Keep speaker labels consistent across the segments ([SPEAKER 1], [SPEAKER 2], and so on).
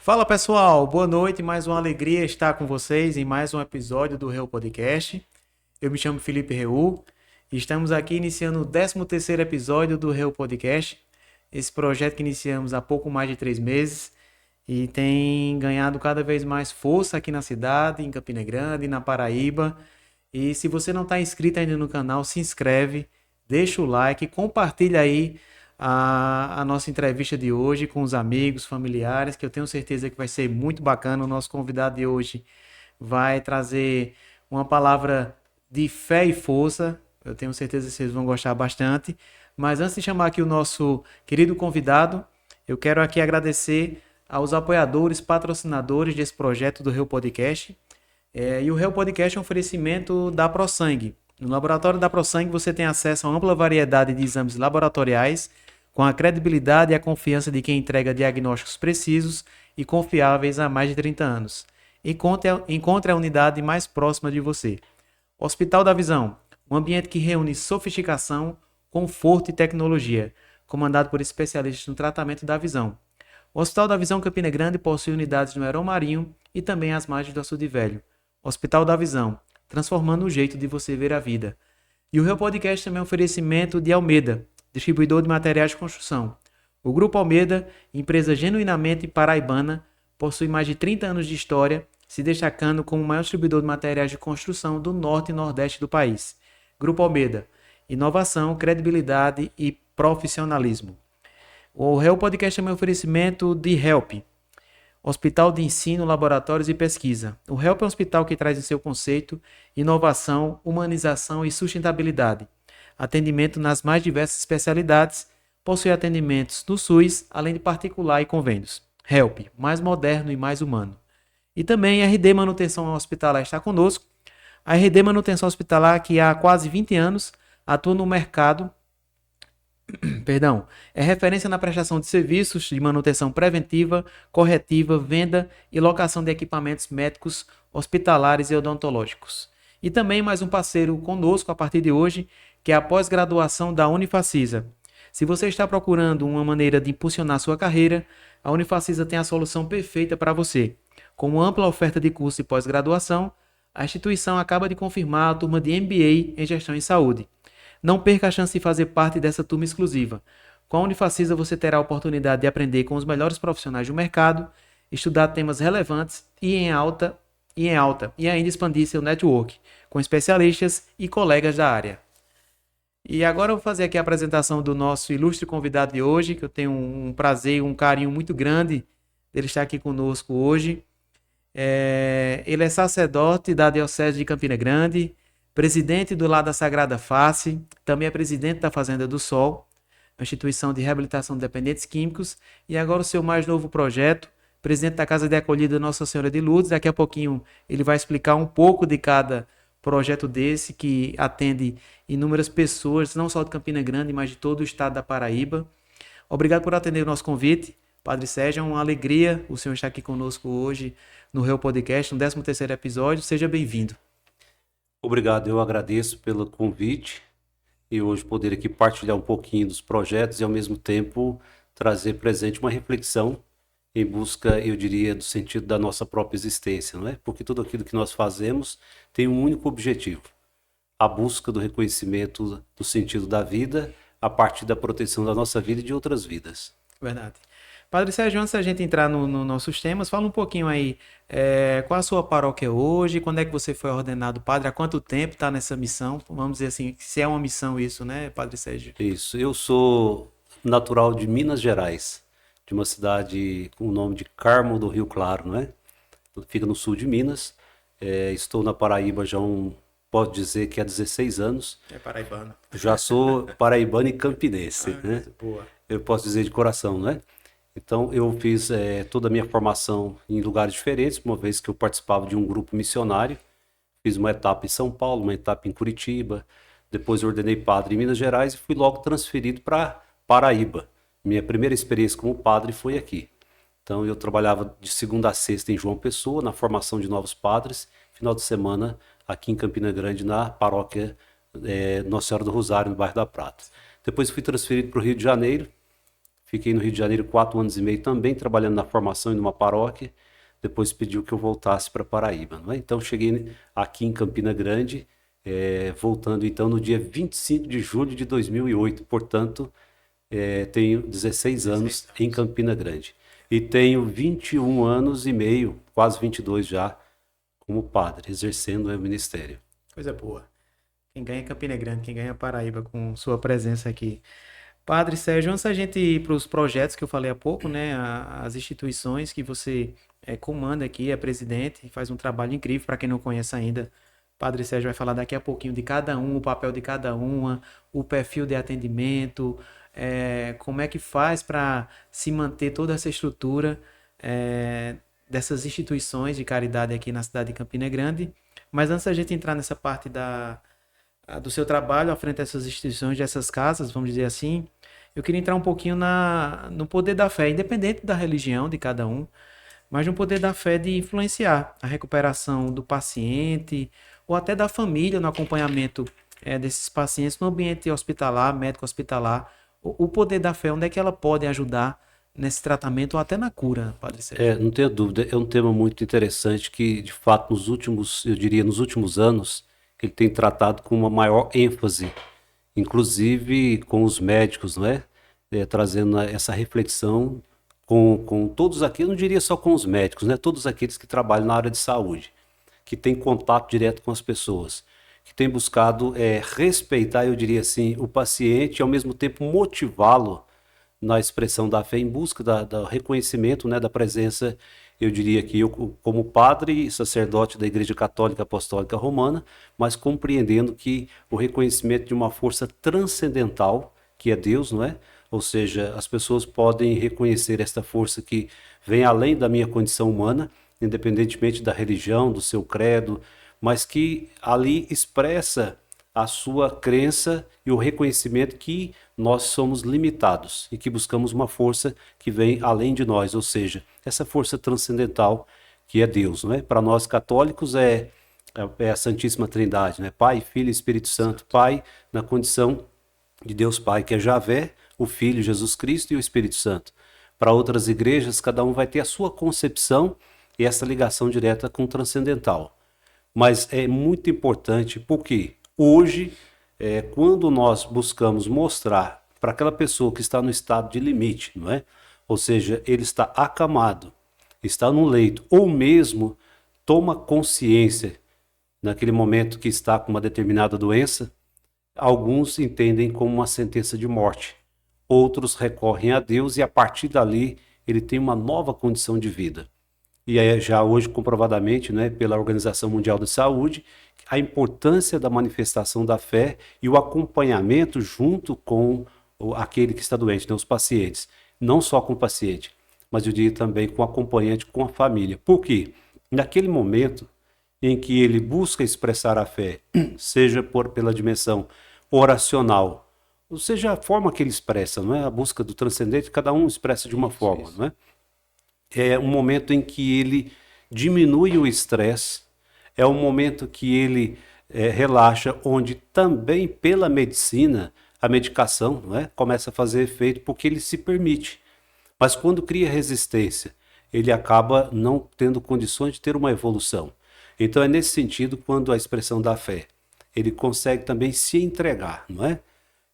[SPEAKER 1] Fala pessoal, boa noite, mais uma alegria estar com vocês em mais um episódio do Reu Podcast. Eu me chamo Felipe Reu e estamos aqui iniciando o 13º episódio do Reu Podcast. Esse projeto que iniciamos há pouco mais de 3 meses e tem ganhado cada vez mais força aqui na cidade, em Campina Grande, na Paraíba. E se você não está inscrito ainda no canal, se inscreve, deixa o like, compartilha aí a nossa entrevista de hoje com os amigos, familiares, que eu tenho certeza que vai ser muito bacana. O nosso convidado de hoje vai trazer uma palavra de fé e força. Eu tenho certeza que vocês vão gostar bastante. Mas antes de chamar aqui o nosso querido convidado, eu quero aqui agradecer aos apoiadores, patrocinadores desse projeto do Rio Podcast. E o Real Podcast é um oferecimento da ProSangue. No laboratório da ProSangue você tem acesso a uma ampla variedade de exames laboratoriais com a credibilidade e a confiança de quem entrega diagnósticos precisos e confiáveis há mais de 30 anos. Encontre a unidade mais próxima de você. Hospital da Visão, um ambiente que reúne sofisticação, conforto e tecnologia, comandado por especialistas no tratamento da visão. O Hospital da Visão Campina Grande possui unidades no Heron Marinho e também às margens do Açude Velho. Hospital da Visão, transformando o jeito de você ver a vida. E o Real Podcast também é um oferecimento de Almeda, distribuidor de materiais de construção. O Grupo Almeda, empresa genuinamente paraibana, possui mais de 30 anos de história, se destacando como o maior distribuidor de materiais de construção do norte e nordeste do país. Grupo Almeda, inovação, credibilidade e profissionalismo. O Real Podcast também é um oferecimento de Help, Hospital de Ensino, Laboratórios e Pesquisa. O HELP é um hospital que traz em seu conceito inovação, humanização e sustentabilidade. Atendimento nas mais diversas especialidades, possui atendimentos no SUS, além de particular e convênios. HELP, mais moderno e mais humano. E também RD Manutenção Hospitalar está conosco. A RD Manutenção Hospitalar, que há quase 20 anos atua no mercado perdão, é referência na prestação de serviços de manutenção preventiva, corretiva, venda e locação de equipamentos médicos, hospitalares e odontológicos. E também mais um parceiro conosco a partir de hoje, que é a pós-graduação da Unifacisa. Se você está procurando uma maneira de impulsionar sua carreira, a Unifacisa tem a solução perfeita para você. Com ampla oferta de curso e pós-graduação, a instituição acaba de confirmar a turma de MBA em Gestão em Saúde. Não perca a chance de fazer parte dessa turma exclusiva. Com a Unifacisa você terá a oportunidade de aprender com os melhores profissionais do mercado, estudar temas relevantes e ainda expandir seu network com especialistas e colegas da área. E agora eu vou fazer aqui a apresentação do nosso ilustre convidado de hoje, que eu tenho um prazer e um carinho muito grande dele estar aqui conosco hoje. Ele é sacerdote da Diocese de Campina Grande, presidente do Lar da Sagrada Face, também é presidente da Fazenda do Sol, a instituição de reabilitação de dependentes químicos, e agora o seu mais novo projeto, presidente da Casa de Acolhida Nossa Senhora de Lourdes. Daqui a pouquinho ele vai explicar um pouco de cada projeto desse, que atende inúmeras pessoas, não só de Campina Grande, mas de todo o estado da Paraíba. Obrigado por atender o nosso convite, Padre Sérgio. É uma alegria o senhor estar aqui conosco hoje no Real Podcast, no 13º episódio. Seja bem-vindo.
[SPEAKER 2] Obrigado, eu agradeço pelo convite e hoje poder aqui partilhar um pouquinho dos projetos e ao mesmo tempo trazer presente uma reflexão em busca, eu diria, do sentido da nossa própria existência, não é? Porque tudo aquilo que nós fazemos tem um único objetivo: a busca do reconhecimento do sentido da vida a partir da proteção da nossa vida e de outras vidas.
[SPEAKER 1] Verdade. Padre Sérgio, antes da gente entrar nos nossos temas, fala um pouquinho aí, qual a sua paróquia hoje, quando é que você foi ordenado padre, há quanto tempo está nessa missão? Vamos dizer assim, se é uma missão isso, né, Padre Sérgio?
[SPEAKER 2] Isso, eu sou natural de Minas Gerais, de uma cidade com o nome de Carmo do Rio Claro, não é? Fica no sul de Minas. Estou na Paraíba já posso dizer que há 16 anos.
[SPEAKER 1] É paraibano.
[SPEAKER 2] Já sou paraibano e campinense, né?
[SPEAKER 1] Boa.
[SPEAKER 2] Eu posso dizer de coração, não é? Então eu fiz toda a minha formação em lugares diferentes, uma vez que eu participava de um grupo missionário. Fiz uma etapa em São Paulo, uma etapa em Curitiba, depois ordenei padre em Minas Gerais e fui logo transferido para Paraíba. Minha primeira experiência como padre foi aqui. Então eu trabalhava de segunda a sexta em João Pessoa, na formação de novos padres, final de semana aqui em Campina Grande, na paróquia Nossa Senhora do Rosário, no bairro da Prata. Depois fui transferido para o Rio de Janeiro. Fiquei no Rio de Janeiro 4 anos e meio também trabalhando na formação e numa paróquia. Depois pediu que eu voltasse para Paraíba, não é? Então cheguei aqui em Campina Grande, voltando então no dia 25 de julho de 2008. Portanto, tenho 16 anos em Campina Grande. E tenho 21 anos e meio, quase 22 já, como padre, exercendo o ministério.
[SPEAKER 1] Coisa boa. Quem ganha é Campina Grande, quem ganha é Paraíba com sua presença aqui. Padre Sérgio, antes da gente ir para os projetos que eu falei há pouco, né, as instituições que você comanda aqui, é presidente, faz um trabalho incrível. Para quem não conhece ainda, Padre Sérgio vai falar daqui a pouquinho de cada um, o papel de cada uma, o perfil de atendimento, como é que faz para se manter toda essa estrutura dessas instituições de caridade aqui na cidade de Campina Grande. Mas antes da gente entrar nessa parte do seu trabalho à frente dessas instituições, dessas casas, vamos dizer assim, eu queria entrar um pouquinho no poder da fé, independente da religião de cada um, mas no poder da fé de influenciar a recuperação do paciente ou até da família no acompanhamento desses pacientes no ambiente hospitalar, médico hospitalar. O poder da fé, onde é que ela pode ajudar nesse tratamento ou até na cura, Padre Sérgio?
[SPEAKER 2] Não tenho dúvida, é um tema muito interessante que, de fato, eu diria, nos últimos anos, ele tem tratado com uma maior ênfase, inclusive com os médicos, não é? Trazendo essa reflexão com todos aqueles, não diria só com os médicos, né? Todos aqueles que trabalham na área de saúde, que têm contato direto com as pessoas, que têm buscado respeitar, eu diria assim, o paciente e ao mesmo tempo motivá-lo na expressão da fé em busca do reconhecimento, né, da presença, eu diria que eu como padre e sacerdote da Igreja Católica Apostólica Romana, mas compreendendo que o reconhecimento de uma força transcendental, que é Deus, não é? Ou seja, as pessoas podem reconhecer esta força que vem além da minha condição humana, independentemente da religião, do seu credo, mas que ali expressa a sua crença e o reconhecimento que nós somos limitados e que buscamos uma força que vem além de nós, ou seja, essa força transcendental que é Deus, não é? Para nós católicos é a Santíssima Trindade, né? Pai, Filho e Espírito Santo. Pai na condição de Deus Pai, que é Javé, o Filho Jesus Cristo e o Espírito Santo. Para outras igrejas, cada um vai ter a sua concepção e essa ligação direta com o transcendental. Mas é muito importante porque hoje, quando nós buscamos mostrar para aquela pessoa que está no estado de limite, não é? Ou seja, ele está acamado, está no leito, ou mesmo toma consciência naquele momento que está com uma determinada doença, alguns entendem como uma sentença de morte, outros recorrem a Deus e a partir dali ele tem uma nova condição de vida. E é já hoje comprovadamente, né, pela Organização Mundial da Saúde, a importância da manifestação da fé e o acompanhamento junto com aquele que está doente, né, os pacientes. Não só com o paciente, mas eu diria também com o acompanhante, com a família. Por quê? Naquele momento em que ele busca expressar a fé, seja pela dimensão oracional, ou seja, a forma que ele expressa, não é? A busca do transcendente, cada um expressa de uma forma, não é? É um momento em que ele diminui o estresse, é um momento que ele relaxa, onde também pela medicina, a medicação, não é, começa a fazer efeito porque ele se permite. Mas quando cria resistência, ele acaba não tendo condições de ter uma evolução. Então é nesse sentido quando a expressão da fé, ele consegue também se entregar, não é?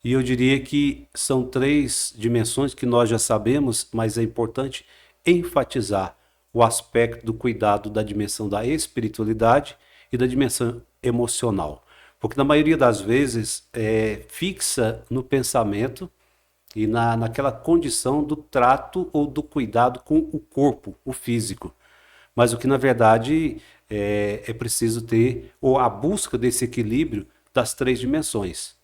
[SPEAKER 2] E eu diria que são 3 dimensões que nós já sabemos, mas é importante enfatizar o aspecto do cuidado da dimensão da espiritualidade e da dimensão emocional. Porque na maioria das vezes fixa no pensamento e naquela condição do trato ou do cuidado com o corpo, o físico. Mas o que na verdade é preciso ter, ou a busca desse equilíbrio das 3 dimensões.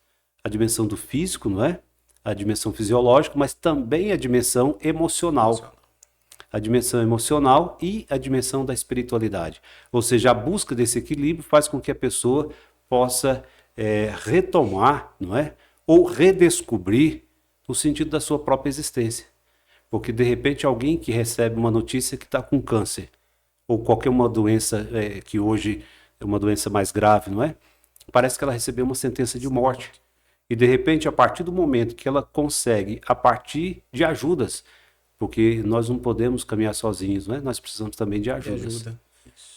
[SPEAKER 2] A dimensão do físico, não é? A dimensão fisiológica, mas também a dimensão emocional. A dimensão emocional e a dimensão da espiritualidade. Ou seja, a busca desse equilíbrio faz com que a pessoa possa retomar, não é? Ou redescobrir o sentido da sua própria existência. Porque, de repente, alguém que recebe uma notícia que está com câncer, ou qualquer uma doença que hoje é uma doença mais grave, não é? Parece que ela recebeu uma sentença de morte. E de repente, a partir do momento que ela consegue, a partir de ajudas, porque nós não podemos caminhar sozinhos, né? Nós precisamos também de
[SPEAKER 1] De
[SPEAKER 2] ajudas.
[SPEAKER 1] ajuda.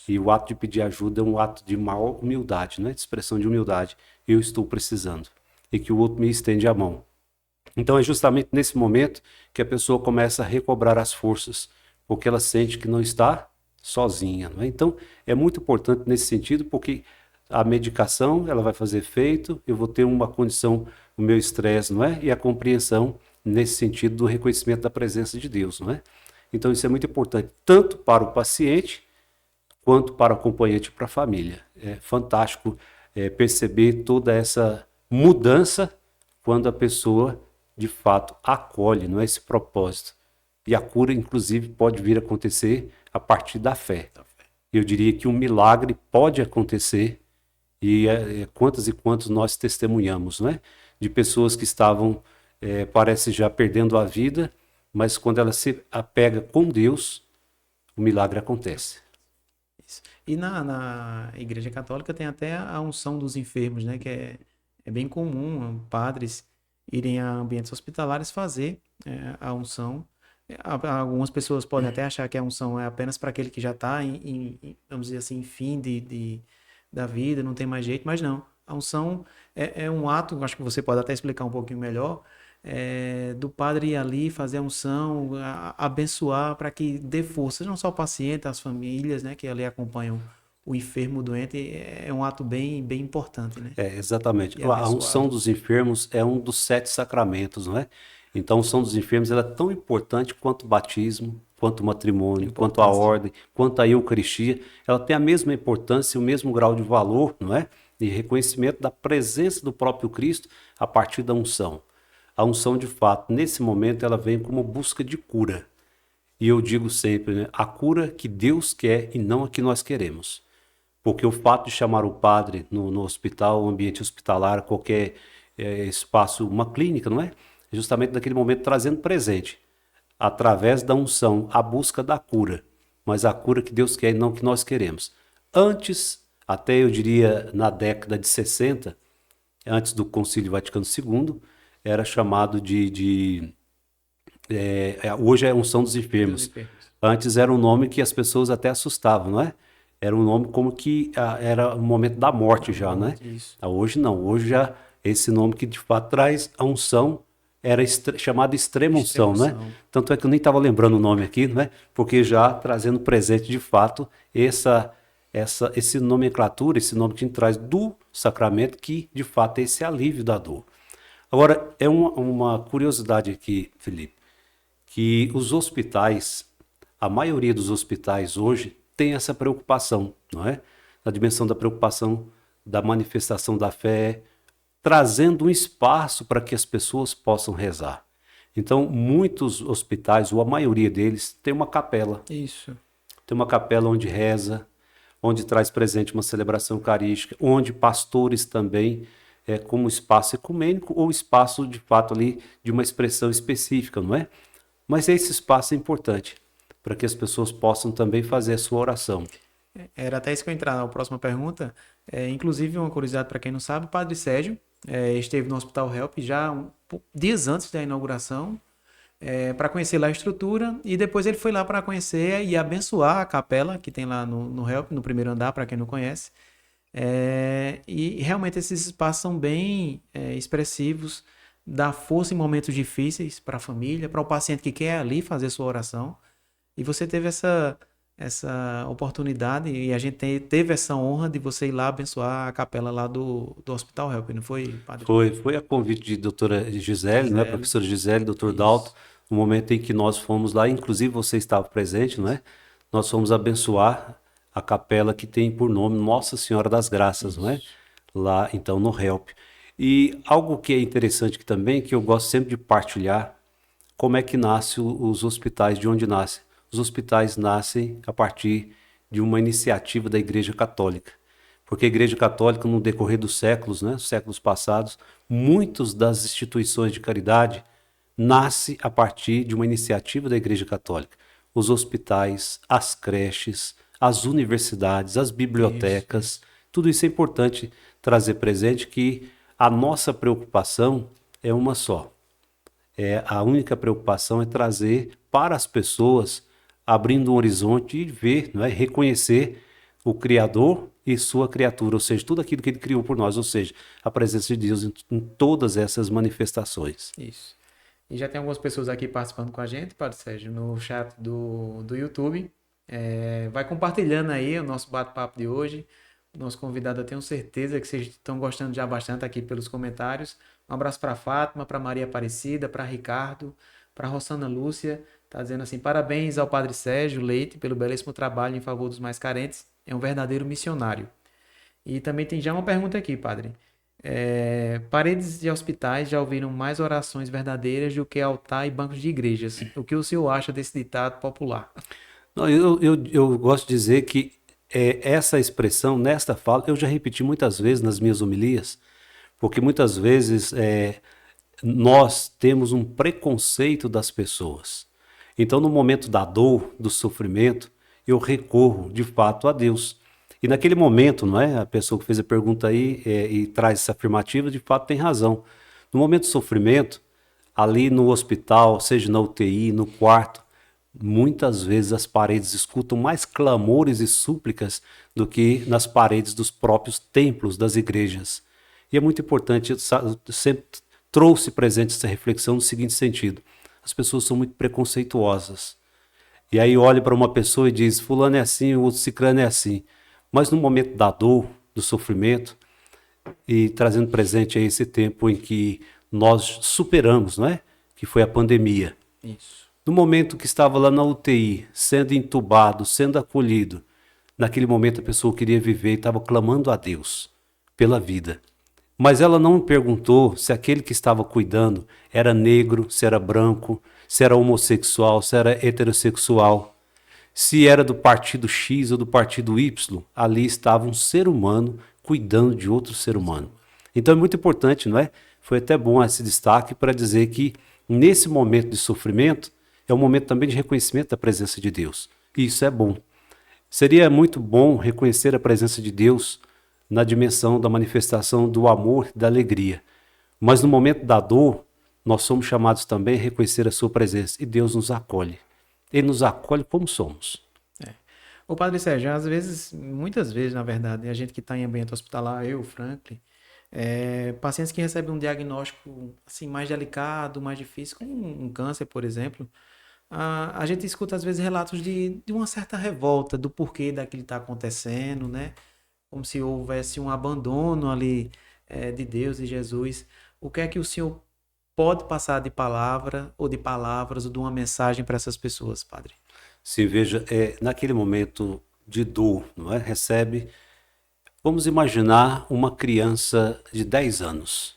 [SPEAKER 2] E o ato de pedir ajuda é um ato de maior humildade, né? De expressão de humildade. Eu estou precisando. E que o outro me estende a mão. Então é justamente nesse momento que a pessoa começa a recobrar as forças, porque ela sente que não está sozinha, não é? Então é muito importante nesse sentido, porque a medicação ela vai fazer efeito, eu vou ter uma condição, o meu estresse, não é? E a compreensão nesse sentido do reconhecimento da presença de Deus, não é? Então isso é muito importante, tanto para o paciente, quanto para o acompanhante e para a família. É fantástico perceber toda essa mudança quando a pessoa, de fato, acolhe, não é, esse propósito. E a cura, inclusive, pode vir a acontecer a partir da fé. Eu diria que um milagre pode acontecer, e quantas e quantos nós testemunhamos, não é? De pessoas que estavam, parece já perdendo a vida, mas quando ela se apega com Deus, o milagre acontece.
[SPEAKER 1] Isso. E na Igreja Católica tem até a unção dos enfermos, né? Que é bem comum padres irem a ambientes hospitalares fazer a unção. Algumas pessoas podem até achar que a unção é apenas para aquele que já está vamos dizer assim, em fim da vida, não tem mais jeito, mas não. A unção é um ato, acho que você pode até explicar um pouquinho melhor, do padre ir ali, fazer a unção, abençoar para que dê força, não só ao paciente, às famílias, né, que ali acompanham o enfermo, o doente, é um ato bem, bem importante, né?
[SPEAKER 2] Exatamente.
[SPEAKER 1] E
[SPEAKER 2] A unção
[SPEAKER 1] abençoá-lo.
[SPEAKER 2] dos enfermos é um dos 7 sacramentos, não é? Então, a unção dos enfermos ela é tão importante quanto o batismo, quanto o matrimônio, quanto a
[SPEAKER 1] Importância.
[SPEAKER 2] ordem, quanto a Eucaristia. Ela tem a mesma importância e o mesmo grau de valor, não é? E reconhecimento da presença do próprio Cristo a partir da unção. A unção, de fato, nesse momento, ela vem como busca de cura. E eu digo sempre, né? A cura que Deus quer e não a que nós queremos. Porque o fato de chamar o padre no hospital, um ambiente hospitalar, qualquer espaço, uma clínica, não é? É justamente naquele momento trazendo presente, através da unção, a busca da cura, mas a cura que Deus quer e não que nós queremos. Antes, até eu diria na década de 60, antes do Concílio Vaticano II, era chamado hoje é unção dos
[SPEAKER 1] Dos
[SPEAKER 2] enfermos.
[SPEAKER 1] enfermos.
[SPEAKER 2] Antes era um nome que as pessoas até assustavam, não é? Era um nome como que era o momento da morte
[SPEAKER 1] Da
[SPEAKER 2] já, né?
[SPEAKER 1] morte, isso.
[SPEAKER 2] Hoje não, hoje já esse nome que de fato traz a unção era chamada extrema unção, né?
[SPEAKER 1] Extrema-unção.
[SPEAKER 2] Tanto é que eu nem estava lembrando o nome aqui, né? Porque já trazendo presente de fato esse nomenclatura, esse nome que traz do sacramento que de fato é esse alívio da dor. Agora, é uma curiosidade aqui, Felipe, que os hospitais, a maioria dos hospitais hoje tem essa preocupação, não é? Na dimensão da preocupação da manifestação da fé, trazendo um espaço para que as pessoas possam rezar. Então, muitos hospitais, ou a maioria deles, tem uma capela.
[SPEAKER 1] Isso.
[SPEAKER 2] Tem uma capela onde reza, onde traz presente uma celebração eucarística, onde pastores também, como espaço ecumênico ou espaço de fato ali de uma expressão específica, não é? Mas esse espaço é importante para que as pessoas possam também fazer a sua oração.
[SPEAKER 1] Era até isso que eu ia entrar na próxima pergunta. Inclusive, uma curiosidade para quem não sabe, o Padre Sérgio esteve no Hospital Help já dias antes da inauguração, para conhecer lá a estrutura, e depois ele foi lá para conhecer e abençoar a capela que tem lá no Help, no primeiro andar, para quem não conhece. E realmente esses espaços são bem expressivos, dá força em momentos difíceis para a família, para o paciente que quer ali fazer sua oração. E você teve essa oportunidade e a gente teve essa honra de você ir lá abençoar a capela lá do Hospital Help, não foi, padre?
[SPEAKER 2] Foi a convite de doutora Gisele, né,
[SPEAKER 1] Gisele.
[SPEAKER 2] professora Gisele, doutor
[SPEAKER 1] Isso.
[SPEAKER 2] Dalto, no momento em que nós fomos lá, inclusive você estava presente, não é? Nós fomos abençoar a capela que tem por nome Nossa Senhora das Graças, não é? Lá, então, no Help. E algo que é interessante que também, que eu gosto sempre de partilhar, como é que nasce os hospitais, de onde nascem. Os hospitais nascem a partir de uma iniciativa da Igreja Católica. Porque a Igreja Católica, no decorrer dos séculos, né, séculos passados, muitas das instituições de caridade nascem a partir de uma iniciativa da Igreja Católica. Os hospitais, as creches, as universidades, as bibliotecas, tudo isso é importante trazer presente que a nossa preocupação é uma só. A única preocupação é trazer para as pessoas, abrindo um horizonte e ver, não é? Reconhecer o Criador e sua criatura, ou seja, tudo aquilo que ele criou por nós, ou seja, a presença de Deus em todas essas manifestações.
[SPEAKER 1] Isso. E já tem algumas pessoas aqui participando com a gente, Padre Sérgio, no chat do YouTube. Vai compartilhando aí o nosso bate-papo de hoje. O nosso convidado, eu tenho certeza que vocês estão gostando já bastante aqui pelos comentários. Um abraço para Fátima, para Maria Aparecida, para Ricardo, para Rossana Lúcia. Tá dizendo assim, parabéns ao Padre Sérgio Leite pelo belíssimo trabalho em favor dos mais carentes. É um verdadeiro missionário. E também tem já uma pergunta aqui, Padre. Paredes de hospitais já ouviram mais orações verdadeiras do que altar e bancos de igrejas. O que o senhor acha desse ditado popular?
[SPEAKER 2] Não, eu gosto de dizer que essa expressão, nesta fala, eu já repeti muitas vezes nas minhas homilias, porque muitas vezes nós temos um preconceito das pessoas. Então, no momento da dor, do sofrimento, eu recorro de fato a Deus. E naquele momento, não é? A pessoa que fez a pergunta aí e traz essa afirmativa, de fato tem razão. No momento do sofrimento, ali no hospital, seja na UTI, no quarto, muitas vezes as paredes escutam mais clamores e súplicas do que nas paredes dos próprios templos das igrejas. E é muito importante, eu sempre trouxe presente essa reflexão no seguinte sentido: as pessoas são muito preconceituosas. E aí olha para uma pessoa e diz, fulano é assim, o outro ciclano é assim. Mas no momento da dor, do sofrimento, e trazendo presente aí esse tempo em que nós superamos, não é? Que foi a pandemia.
[SPEAKER 1] Isso.
[SPEAKER 2] No momento que estava lá na UTI, sendo entubado, sendo acolhido, naquele momento a pessoa queria viver e estava clamando a Deus pela vida. Mas ela não perguntou se aquele que estava cuidando era negro, se era branco, se era homossexual, se era heterossexual, se era do partido X ou do partido Y. Ali estava um ser humano cuidando de outro ser humano. Então é muito importante, não é? Foi até bom esse destaque para dizer que nesse momento de sofrimento é um momento também de reconhecimento da presença de Deus. E isso é bom. Seria muito bom reconhecer a presença de Deus na dimensão da manifestação do amor e da alegria. Mas no momento da dor, nós somos chamados também a reconhecer a sua presença. E Deus nos acolhe. Ele nos acolhe como somos.
[SPEAKER 1] Ô Padre Sérgio, às vezes, muitas vezes, na verdade, a gente que está em ambiente hospitalar, eu, Franklin, pacientes que recebem um diagnóstico assim, mais delicado, mais difícil, como um câncer, por exemplo, a gente escuta às vezes relatos de uma certa revolta do porquê daquilo está acontecendo, né? Como se houvesse um abandono ali de Deus e Jesus. O que é que o senhor pode passar de palavra ou de palavras ou de uma mensagem para essas pessoas, Padre?
[SPEAKER 2] Sim, veja, naquele momento de dor, não é? Vamos imaginar uma criança de 10 anos.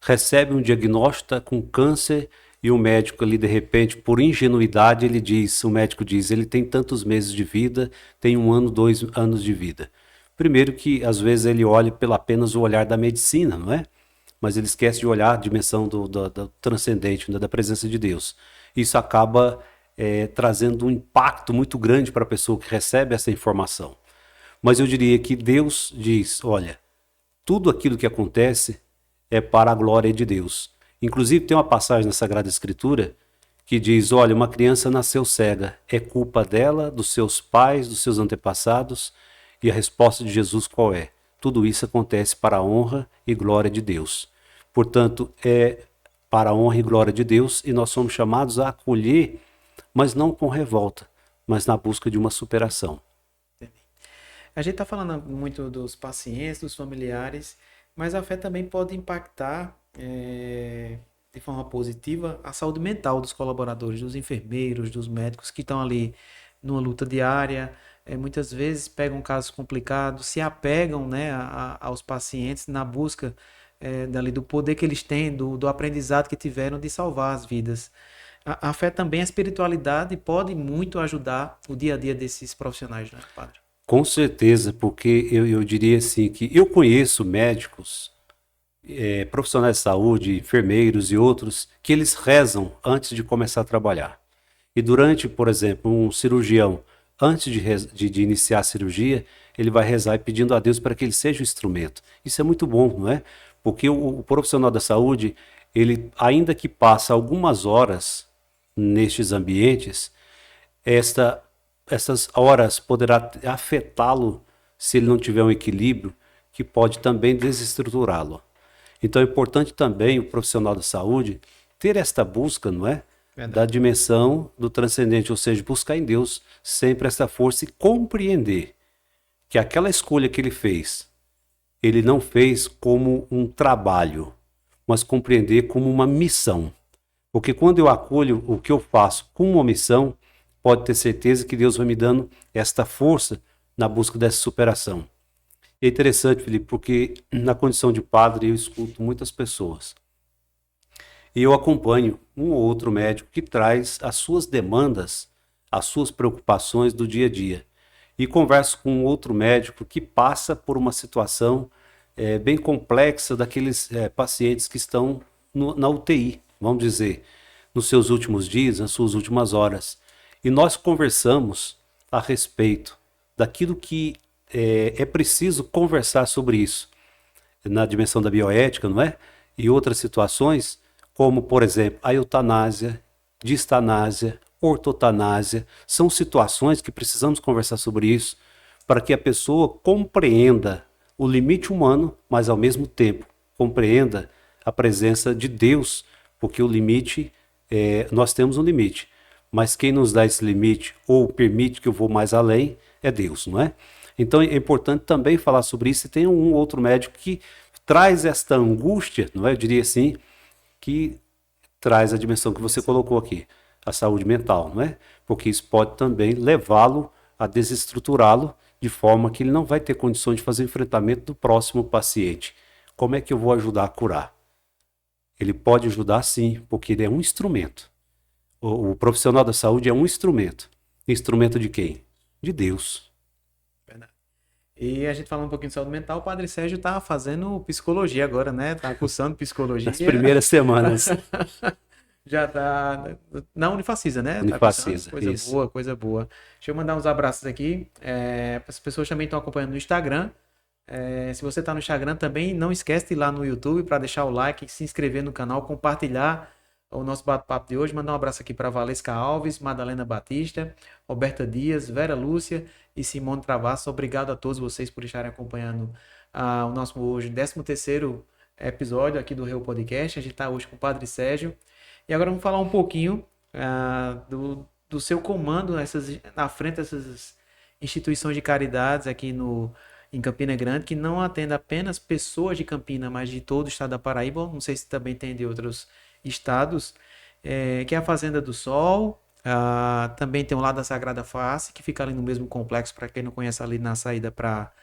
[SPEAKER 2] Recebe um diagnóstico tá com câncer e o médico ali, de repente, por ingenuidade, o médico diz, ele tem tantos meses de vida, tem 1 ano, 2 anos de vida. Primeiro que, às vezes, ele olha pelo apenas o olhar da medicina, não é? Mas ele esquece de olhar a dimensão do transcendente, da presença de Deus. Isso acaba trazendo um impacto muito grande para a pessoa que recebe essa informação. Mas eu diria que Deus diz, olha, tudo aquilo que acontece é para a glória de Deus. Inclusive tem uma passagem na Sagrada Escritura que diz, olha, uma criança nasceu cega, é culpa dela, dos seus pais, dos seus antepassados, e a resposta de Jesus qual é? Tudo isso acontece para a honra e glória de Deus. Portanto, é para a honra e glória de Deus e nós somos chamados a acolher, mas não com revolta, mas na busca de uma superação.
[SPEAKER 1] A gente está falando muito dos pacientes, dos familiares, mas a fé também pode impactar de forma positiva a saúde mental dos colaboradores, dos enfermeiros, dos médicos que estão ali numa luta diária. Muitas vezes pegam casos complicados, se apegam, né, aos pacientes na busca dali do poder que eles têm, do aprendizado que tiveram de salvar as vidas. A fé também, a espiritualidade pode muito ajudar o dia a dia desses profissionais, né, Padre?
[SPEAKER 2] Com certeza, porque eu diria assim que eu conheço médicos, profissionais de saúde, enfermeiros e outros, que eles rezam antes de começar a trabalhar. E durante, por exemplo, um cirurgião, antes de iniciar a cirurgia, ele vai rezar pedindo a Deus para que ele seja o instrumento. Isso é muito bom, não é? Porque o profissional da saúde, ele, ainda que passa algumas horas nestes ambientes, essas horas poderá afetá-lo se ele não tiver um equilíbrio que pode também desestruturá-lo. Então é importante também o profissional da saúde ter esta busca, não é?
[SPEAKER 1] Verdade.
[SPEAKER 2] Da dimensão do transcendente, ou seja, buscar em Deus sempre essa força e compreender que aquela escolha que ele fez, ele não fez como um trabalho, mas compreender como uma missão. Porque quando eu acolho o que eu faço com uma missão, pode ter certeza que Deus vai me dando esta força na busca dessa superação. E é interessante, Felipe, porque na condição de padre eu escuto muitas pessoas. E eu acompanho um ou outro médico que traz as suas demandas, as suas preocupações do dia a dia. E converso com um outro médico que passa por uma situação bem complexa daqueles pacientes que estão na UTI, vamos dizer, nos seus últimos dias, nas suas últimas horas. E nós conversamos a respeito daquilo que é preciso conversar sobre isso, na dimensão da bioética, não é? E outras situações, como, por exemplo, a eutanásia, distanásia, ortotanásia, são situações que precisamos conversar sobre isso para que a pessoa compreenda o limite humano, mas ao mesmo tempo compreenda a presença de Deus, porque o limite, nós temos um limite, mas quem nos dá esse limite ou permite que eu vou mais além é Deus, não é? Então é importante também falar sobre isso, e tem um outro médico que traz esta angústia, não é? Eu diria assim, que traz a dimensão que você colocou aqui, a saúde mental, não é? Porque isso pode também levá-lo a desestruturá-lo de forma que ele não vai ter condições de fazer o enfrentamento do próximo paciente. Como é que eu vou ajudar a curar? Ele pode ajudar sim, porque ele é um instrumento. O profissional da saúde é um instrumento. Instrumento de quem? De Deus.
[SPEAKER 1] Verdade. E a gente falando um pouquinho de saúde mental, o Padre Sérgio tá fazendo psicologia agora, né? Tá cursando psicologia.
[SPEAKER 2] Nas primeiras semanas.
[SPEAKER 1] Já tá na Unifacisa, né?
[SPEAKER 2] Unifacisa,
[SPEAKER 1] coisa
[SPEAKER 2] isso.
[SPEAKER 1] boa, coisa boa. Deixa eu mandar uns abraços aqui. As pessoas também estão acompanhando no Instagram. Se você está no Instagram também, não esquece de ir lá no YouTube para deixar o like, se inscrever no canal, compartilhar o nosso bate-papo de hoje. Mandar um abraço aqui para Valesca Alves, Madalena Batista, Roberta Dias, Vera Lúcia e Simone Travasso. Obrigado a todos vocês por estarem acompanhando o nosso hoje 13º episódio aqui do Reu Podcast. A gente está hoje com o Padre Sérgio. E agora vamos falar um pouquinho do seu comando na frente dessas instituições de caridades aqui em Campina Grande, que não atende apenas pessoas de Campina, mas de todo o estado da Paraíba. Não sei se também tem de outros estados, que é a Fazenda do Sol. Também tem o lado da Sagrada Face, que fica ali no mesmo complexo, para quem não conhece, ali na saída para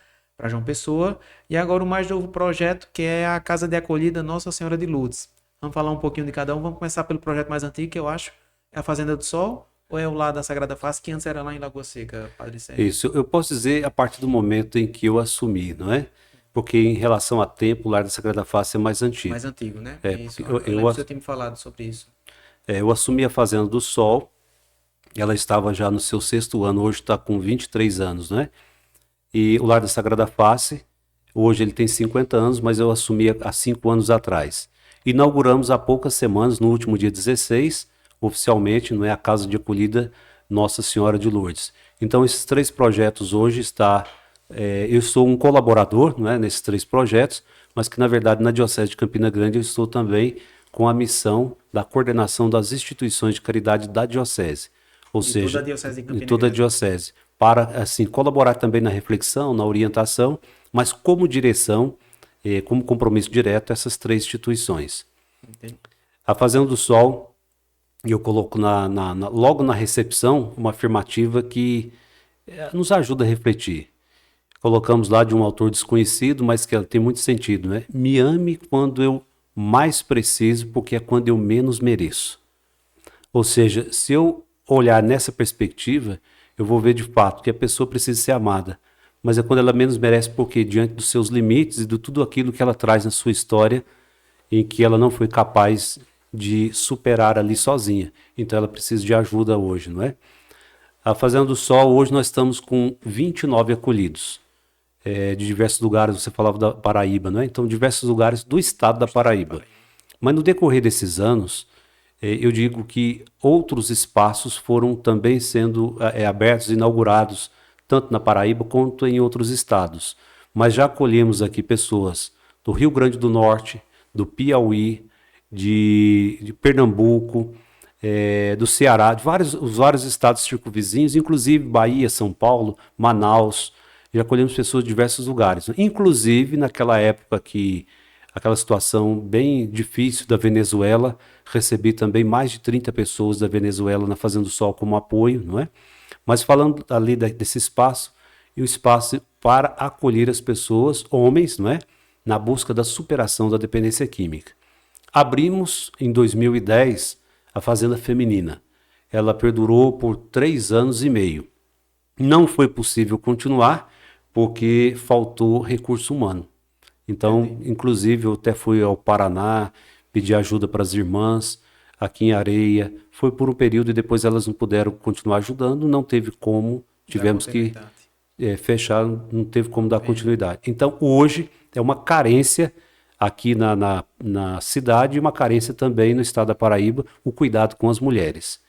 [SPEAKER 1] João Pessoa. E agora o mais novo projeto, que é a Casa de Acolhida Nossa Senhora de Lourdes. Vamos falar um pouquinho de cada um. Vamos começar pelo projeto mais antigo, que eu acho é a Fazenda do Sol, ou é o lado da Sagrada Face, que antes era lá em Lagoa Seca, Padre Sérgio?
[SPEAKER 2] Isso, eu posso dizer a partir do momento em que eu assumi, não é? Porque em relação a tempo, o Lar da Sagrada Face é mais antigo.
[SPEAKER 1] Mais antigo, né? Isso.
[SPEAKER 2] Eu
[SPEAKER 1] lembro que você tinha me falado sobre isso.
[SPEAKER 2] Eu assumi a Fazenda do Sol, ela estava já no seu 6º ano, hoje está com 23 anos, né? E o Lar da Sagrada Face, hoje ele tem 50 anos, mas eu assumi há 5 anos atrás. Inauguramos há poucas semanas, no último dia 16, oficialmente, não é, a Casa de Acolhida Nossa Senhora de Lourdes. Então, esses 3 projetos hoje eu sou um colaborador, não é, nesses 3 projetos, mas que, na verdade, na Diocese de Campina Grande, eu estou também com a missão da coordenação das instituições de caridade da Diocese. Ou seja,
[SPEAKER 1] toda a Diocese de Campina
[SPEAKER 2] em toda a
[SPEAKER 1] Grande.
[SPEAKER 2] Diocese, para, assim, colaborar também na reflexão, na orientação, mas como direção, como compromisso direto, essas 3 instituições.
[SPEAKER 1] Entendi.
[SPEAKER 2] A Fazenda do Sol, eu coloco logo na recepção uma afirmativa que nos ajuda a refletir. Colocamos lá de um autor desconhecido, mas que ela tem muito sentido, né? Me ame quando eu mais preciso, porque é quando eu menos mereço. Ou seja, se eu olhar nessa perspectiva, eu vou ver de fato que a pessoa precisa ser amada, mas é quando ela menos merece, porque diante dos seus limites e de tudo aquilo que ela traz na sua história, em que ela não foi capaz de superar ali sozinha. Então ela precisa de ajuda hoje, não é? A Fazenda do Sol, hoje nós estamos com 29 acolhidos. de diversos lugares, você falava da Paraíba, né? Então, diversos lugares do estado da Paraíba. Mas no decorrer desses anos, eu digo que outros espaços foram também sendo abertos, inaugurados, tanto na Paraíba quanto em outros estados. Mas já acolhemos aqui pessoas do Rio Grande do Norte, do Piauí, de Pernambuco, do Ceará, de vários estados circunvizinhos, inclusive Bahia, São Paulo, Manaus. Já acolhemos pessoas de diversos lugares. Inclusive, naquela época que aquela situação bem difícil da Venezuela, recebi também mais de 30 pessoas da Venezuela na Fazenda do Sol como apoio, não é? Mas falando ali desse espaço, e o espaço para acolher as pessoas, homens, não é? Na busca da superação da dependência química. Abrimos em 2010 a Fazenda Feminina. Ela perdurou por 3 anos e meio. Não foi possível continuar porque faltou recurso humano. Então, inclusive, eu até fui ao Paraná, pedi ajuda para as irmãs, aqui em Areia. Foi por um período e depois elas não puderam continuar ajudando, não teve como, tivemos que fechar, não teve como dar continuidade. Então, hoje é uma carência aqui na cidade e uma carência também no estado da Paraíba, o cuidado com as mulheres.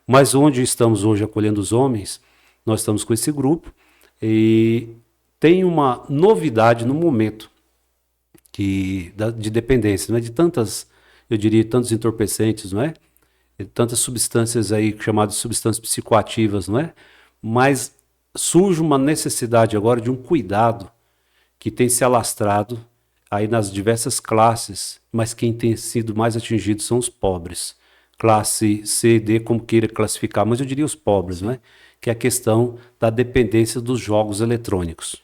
[SPEAKER 2] Mas onde estamos hoje acolhendo os homens, nós estamos com esse grupo e tem uma novidade no momento de dependência, não é? De tantas, eu diria, tantos entorpecentes, não é? De tantas substâncias aí chamadas substâncias psicoativas, não é? Mas surge uma necessidade agora de um cuidado que tem se alastrado aí nas diversas classes, mas quem tem sido mais atingido são os pobres. Classe C, D, como queira classificar, mas eu diria os pobres, não é? Que é a questão da dependência dos jogos eletrônicos.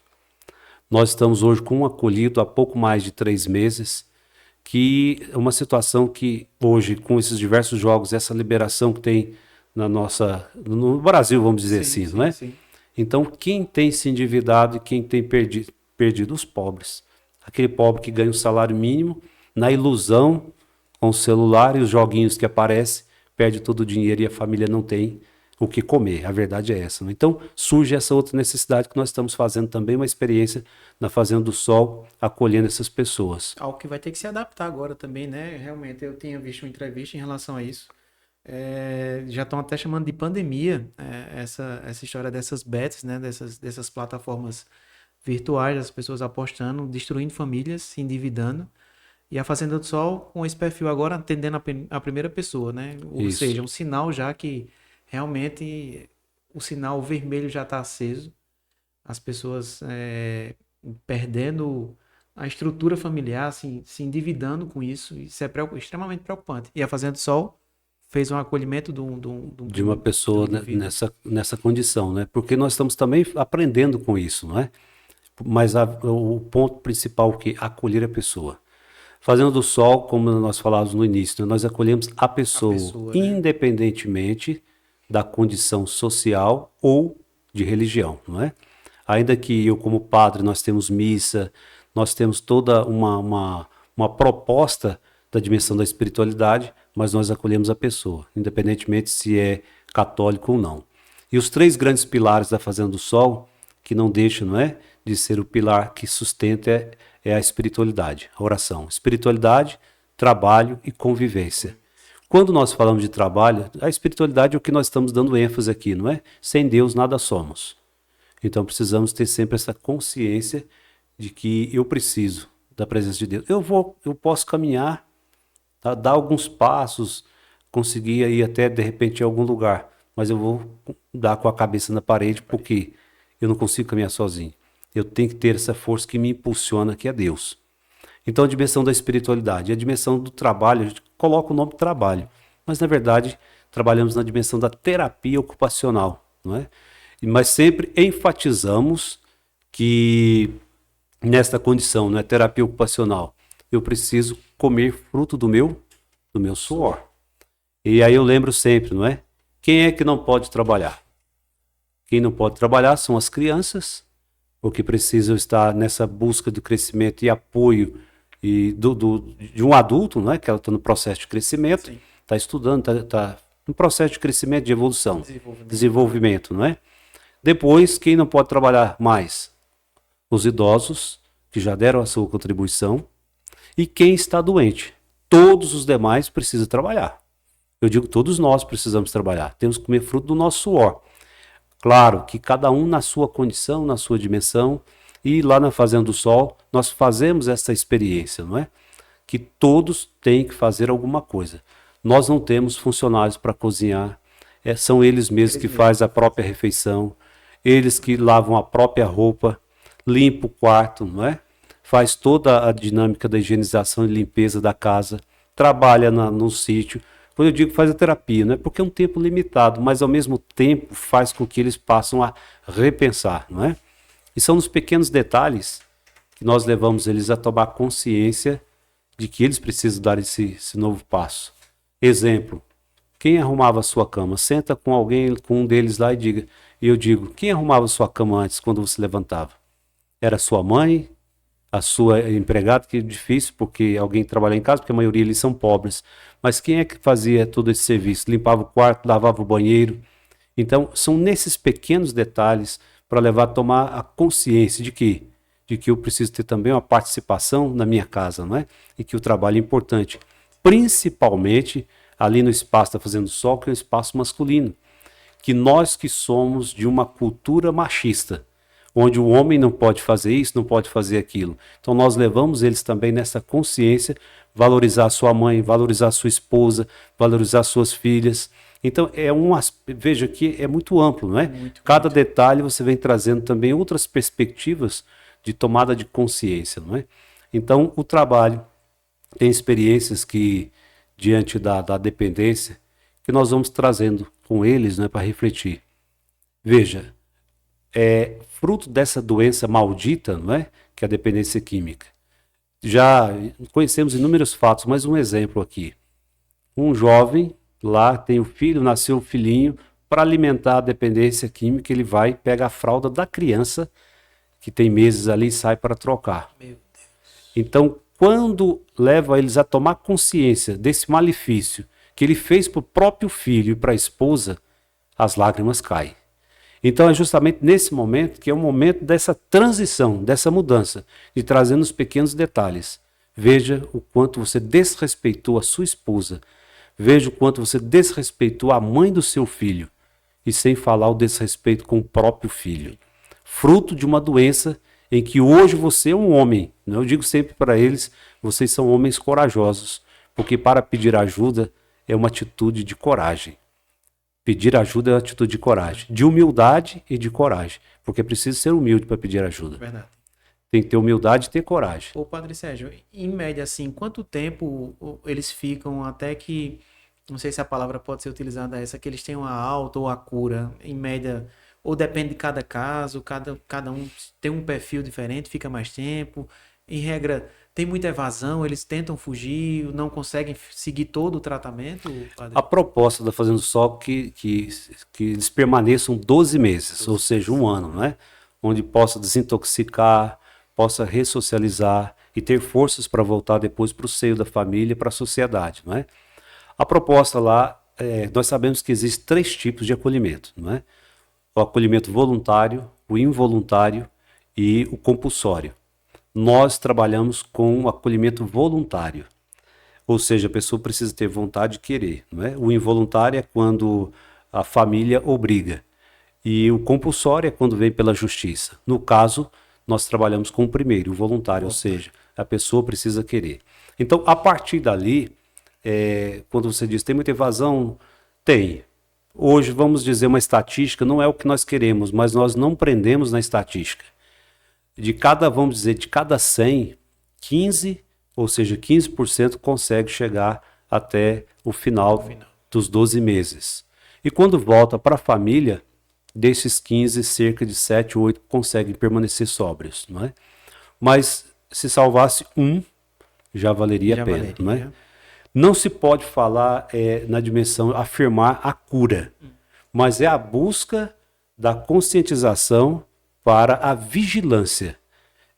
[SPEAKER 2] Nós estamos hoje com um acolhido há pouco mais de 3 meses, que é uma situação que hoje, com esses diversos jogos, essa liberação que tem no Brasil, vamos dizer assim, não é? Sim. Então, quem tem se endividado e quem tem perdido os pobres. Aquele pobre que ganha um salário mínimo, na ilusão, com o celular e os joguinhos que aparecem, perde todo o dinheiro e a família não tem o que comer. A verdade é essa. Né? Então, surge essa outra necessidade que nós estamos fazendo também, uma experiência na Fazenda do Sol, acolhendo essas pessoas.
[SPEAKER 1] Algo que vai ter que se adaptar agora também, né? Realmente, eu tinha visto uma entrevista em relação a isso. Já estão até chamando de pandemia essa história dessas bets, né? Dessas plataformas virtuais, as pessoas apostando, destruindo famílias, se endividando. E a Fazenda do Sol, com esse perfil agora, atendendo a primeira pessoa, né? Ou seja, um sinal já que realmente o sinal vermelho já está aceso. As pessoas perdendo a estrutura familiar, assim, se endividando com isso. Isso é extremamente preocupante. E a Fazenda do Sol fez um acolhimento
[SPEAKER 2] de uma pessoa nessa condição, né? Porque nós estamos também aprendendo com isso, não é? Mas o ponto principal que acolher a pessoa. Fazenda do Sol, como nós falávamos no início, nós acolhemos a pessoa independentemente da condição social ou de religião, não é? Ainda que eu, como padre, nós temos missa, nós temos toda uma proposta da dimensão da espiritualidade, mas nós acolhemos a pessoa, independentemente se é católico ou não. E os 3 grandes pilares da Fazenda do Sol, que não deixam, não é, de ser o pilar que sustenta é a espiritualidade, a oração. Espiritualidade, trabalho e convivência. Quando nós falamos de trabalho, a espiritualidade é o que nós estamos dando ênfase aqui, não é? Sem Deus nada somos. Então precisamos ter sempre essa consciência de que eu preciso da presença de Deus. Eu posso caminhar, tá? Dar alguns passos, conseguir ir até de repente em algum lugar, mas eu vou dar com a cabeça na parede porque eu não consigo caminhar sozinho. Eu tenho que ter essa força que me impulsiona, que é Deus. Então a dimensão da espiritualidade, a dimensão do trabalho, a gente coloca o nome trabalho, mas na verdade trabalhamos na dimensão da terapia ocupacional, não é? Mas sempre enfatizamos que nesta condição, não é, terapia ocupacional, eu preciso comer fruto do meu suor. E aí eu lembro sempre, não é? Quem é que não pode trabalhar? Quem não pode trabalhar são as crianças, porque precisam estar nessa busca de crescimento e apoio de um adulto, não é? Que ela está no processo de crescimento, está estudando, está no processo de crescimento, de evolução, desenvolvimento, não é? Depois, quem não pode trabalhar mais? os idosos, que já deram a sua contribuição, e quem está doente. Todos os demais precisam trabalhar. Eu digo, todos nós precisamos trabalhar. Temos que comer fruto do nosso suor. Claro que cada um na sua condição, na sua dimensão, e lá na Fazenda do Sol, nós fazemos essa experiência, não é? Que todos têm que fazer alguma coisa. Nós não temos funcionários para cozinhar, são eles mesmos que fazem a própria refeição, eles que lavam a própria roupa, limpam o quarto, não é? Faz toda a dinâmica da higienização e limpeza da casa, trabalha no sítio. Quando eu digo faz a terapia, não é porque é um tempo limitado, mas ao mesmo tempo faz com que eles passem a repensar, não é? E são nos pequenos detalhes que nós levamos eles a tomar consciência de que eles precisam dar esse novo passo. Exemplo, quem arrumava a sua cama? Senta com alguém, com um deles lá e eu digo, quem arrumava a sua cama antes, quando você levantava? Era sua mãe, a sua empregada, que é difícil, porque alguém trabalha em casa, porque a maioria eles são pobres. Mas quem é que fazia todo esse serviço? Limpava o quarto, lavava o banheiro. Então, são nesses pequenos detalhes para levar a tomar a consciência de que eu preciso ter também uma participação na minha casa, não é? E que o trabalho é importante. Principalmente ali no espaço da Fazenda do Sol, que é o espaço masculino. Que nós que somos de uma cultura machista, onde o homem não pode fazer isso, não pode fazer aquilo. Então nós levamos eles também nessa consciência, valorizar a sua mãe, valorizar a sua esposa, valorizar suas filhas. Então veja que é muito amplo, não é? Cada detalhe você vem trazendo também outras perspectivas de tomada de consciência, não é? Então o trabalho tem experiências que, diante da dependência, que nós vamos trazendo com eles, né, para refletir. Veja, fruto dessa doença maldita, não é? Que é a dependência química. Já conhecemos inúmeros fatos, mas um exemplo aqui. Um jovem lá tem o filho, nasceu o filhinho, para alimentar a dependência química, ele vai, pega a fralda da criança, que tem meses ali, e sai para trocar. Meu Deus. Então, quando leva eles a tomar consciência desse malefício que ele fez para o próprio filho e para a esposa, as lágrimas caem. Então é justamente nesse momento que é o momento dessa transição, dessa mudança, de trazer nos pequenos detalhes. Veja o quanto você desrespeitou a sua esposa, veja o quanto você desrespeitou a mãe do seu filho, e sem falar o desrespeito com o próprio filho. Fruto de uma doença em que hoje você é um homem. Eu digo sempre para eles, vocês são homens corajosos, porque para pedir ajuda é uma atitude de coragem. Pedir ajuda é uma atitude de coragem, de humildade e de coragem, porque é preciso ser humilde para pedir ajuda.
[SPEAKER 1] Verdade.
[SPEAKER 2] Tem que ter humildade e ter coragem.
[SPEAKER 1] Ô, Padre Sérgio, em média, assim, quanto tempo eles ficam até que, não sei se a palavra pode ser utilizada essa, que eles tenham a alta ou a cura, em média, ou depende de cada caso, cada um tem um perfil diferente, fica mais tempo, em regra, tem muita evasão, eles tentam fugir, não conseguem seguir todo o tratamento, Padre?
[SPEAKER 2] A proposta da Fazenda do Sol é que eles permaneçam 12 meses, ou seja, um ano, né? Onde possa desintoxicar, possa ressocializar e ter forças para voltar depois para o seio da família e para a sociedade, não é? A proposta lá, nós sabemos que existem 3 tipos de acolhimento, não é? O acolhimento voluntário, o involuntário e o compulsório. Nós trabalhamos com o acolhimento voluntário, ou seja, a pessoa precisa ter vontade de querer, não é? O involuntário é quando a família obriga, e o compulsório é quando vem pela justiça. No caso, nós trabalhamos com o primeiro, o voluntário, ou seja, a pessoa precisa querer. Então, a partir dali, quando você diz tem muita evasão, tem. Hoje, vamos dizer uma estatística, não é o que nós queremos, mas nós não prendemos na estatística. Vamos dizer, de cada 100, 15, ou seja, 15% consegue chegar até o final dos 12 meses. E quando volta para a família, desses 15, cerca de 7 ou 8 conseguem permanecer sóbrios, não é? Mas se salvasse um, já valeria a pena, não é? Não se pode falar na dimensão, afirmar a cura, mas é a busca da conscientização para a vigilância.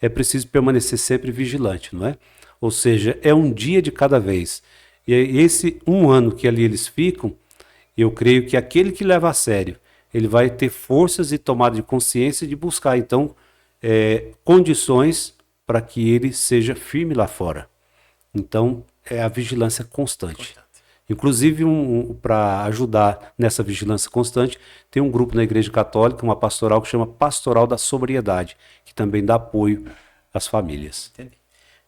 [SPEAKER 2] É preciso permanecer sempre vigilante, não é? Ou seja, é um dia de cada vez. E esse um ano que ali eles ficam, eu creio que aquele que leva a sério, ele vai ter forças e tomada de consciência de buscar, então, condições para que ele seja firme lá fora. Então, é a vigilância constante. Inclusive, para ajudar nessa vigilância constante, tem um grupo na Igreja Católica, uma pastoral que chama Pastoral da Sobriedade, que também dá apoio às famílias.
[SPEAKER 1] Entendi.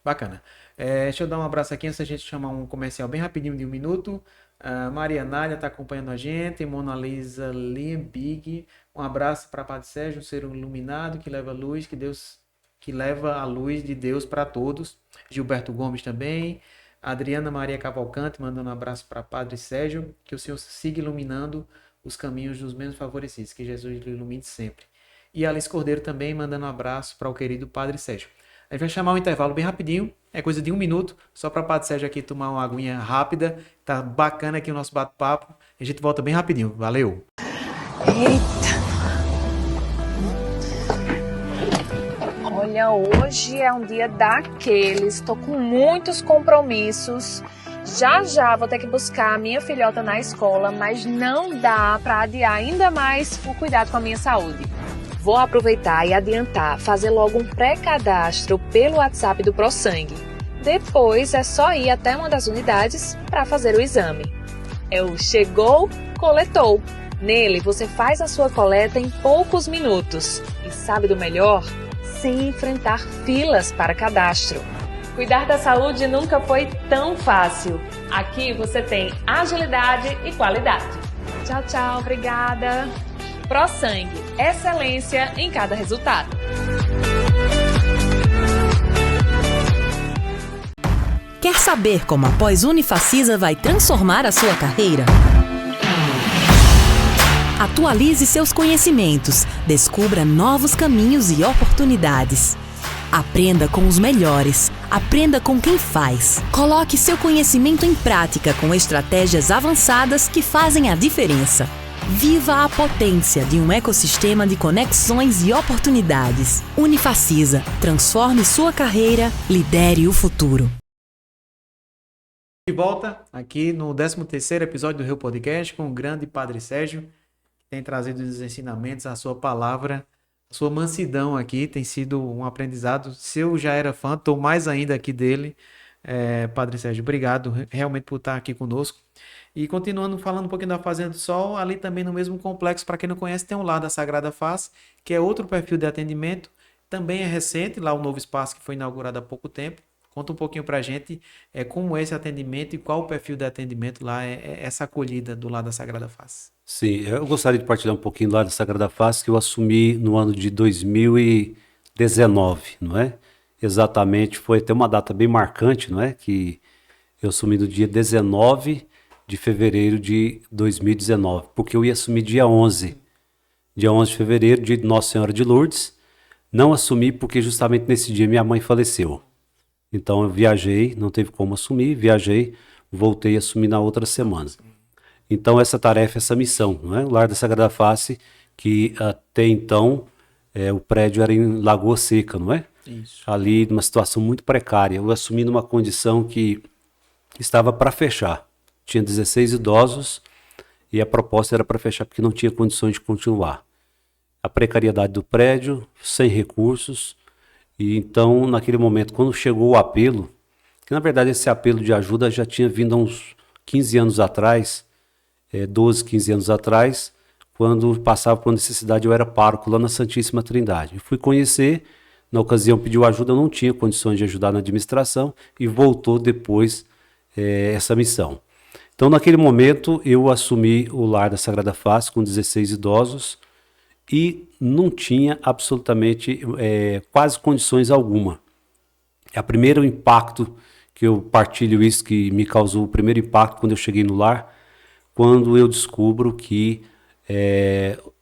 [SPEAKER 1] Bacana. Deixa eu dar um abraço aqui antes da gente chamar um comercial bem rapidinho de 1 minuto. Maria Nália está acompanhando a gente, Mona Lisa Liembig, um abraço para Padre Sérgio, um ser iluminado que leva luz, que leva a luz de Deus para todos. Gilberto Gomes também. Adriana Maria Cavalcante mandando um abraço para Padre Sérgio, que o Senhor siga iluminando os caminhos dos menos favorecidos, que Jesus lhe ilumine sempre. E Alice Cordeiro também mandando um abraço para o querido Padre Sérgio. A gente vai chamar um intervalo bem rapidinho, é coisa de 1 minuto, só para o Padre Sérgio aqui tomar uma aguinha rápida. Tá bacana aqui o nosso bate-papo. A gente volta bem rapidinho. Valeu!
[SPEAKER 3] Eita! Olha, hoje é um dia daqueles, estou com muitos compromissos. Já já vou ter que buscar a minha filhota na escola, mas não dá para adiar ainda mais o cuidado com a minha saúde. Vou aproveitar e adiantar, fazer logo um pré-cadastro pelo WhatsApp do ProSangue. Depois é só ir até uma das unidades para fazer o exame. É o Chegou, Coletou. Nele você faz a sua coleta em poucos minutos. E sabe do melhor? Sem enfrentar filas para cadastro. Cuidar da saúde nunca foi tão fácil. Aqui você tem agilidade e qualidade. Tchau, tchau, obrigada. ProSangue, excelência em cada resultado.
[SPEAKER 4] Quer saber como a Pós-Unifacisa vai transformar a sua carreira? Atualize seus conhecimentos, descubra novos caminhos e oportunidades. Aprenda com os melhores, aprenda com quem faz. Coloque seu conhecimento em prática com estratégias avançadas que fazem a diferença. Viva a potência de um ecossistema de conexões e oportunidades. Unifacisa, transforme sua carreira, lidere o futuro.
[SPEAKER 1] De volta aqui no 13º episódio do Reu Podcast com o grande Padre Sérgio, que tem trazido os ensinamentos, a sua palavra, a sua mansidão aqui, tem sido um aprendizado. Se eu já era fã, estou mais ainda aqui dele. Padre Sérgio, obrigado realmente por estar aqui conosco. E continuando falando um pouquinho da Fazenda do Sol, ali também no mesmo complexo, para quem não conhece, tem um lado da Sagrada Face, que é outro perfil de atendimento, também é recente, lá o novo espaço que foi inaugurado há pouco tempo. Conta um pouquinho para a gente como é esse atendimento e qual o perfil de atendimento lá, essa acolhida do lado da Sagrada Face.
[SPEAKER 2] Sim, eu gostaria de partilhar um pouquinho do lado da Sagrada Face, que eu assumi no ano de 2019, não é? Exatamente, foi até uma data bem marcante, não é? Que eu assumi no dia 19 de fevereiro de 2019, porque eu ia assumir dia 11 de fevereiro, dia de Nossa Senhora de Lourdes. Não assumi porque justamente nesse dia minha mãe faleceu. Então eu viajei, não teve como assumir, viajei, voltei a assumir na outra semana. Então essa tarefa, essa missão, não é? O Lar da Sagrada Face, que até então o prédio era em Lagoa Seca, não é?
[SPEAKER 1] Isso.
[SPEAKER 2] Ali numa situação muito precária. Eu assumi numa condição que estava para fechar. Tinha 16 idosos e a proposta era para fechar porque não tinha condições de continuar. A precariedade do prédio, sem recursos. E então, naquele momento, quando chegou o apelo, que na verdade esse apelo de ajuda já tinha vindo há uns 15 anos atrás, 12, 15 anos atrás, quando passava por necessidade, eu era pároco lá na Santíssima Trindade. Eu fui conhecer, na ocasião pediu ajuda, eu não tinha condições de ajudar na administração e voltou depois essa missão. Então, naquele momento, eu assumi o Lar da Sagrada Face com 16 idosos e não tinha absolutamente quase condições alguma. O primeiro impacto, que eu partilho isso, que me causou o primeiro impacto quando eu cheguei no lar, quando eu descubro que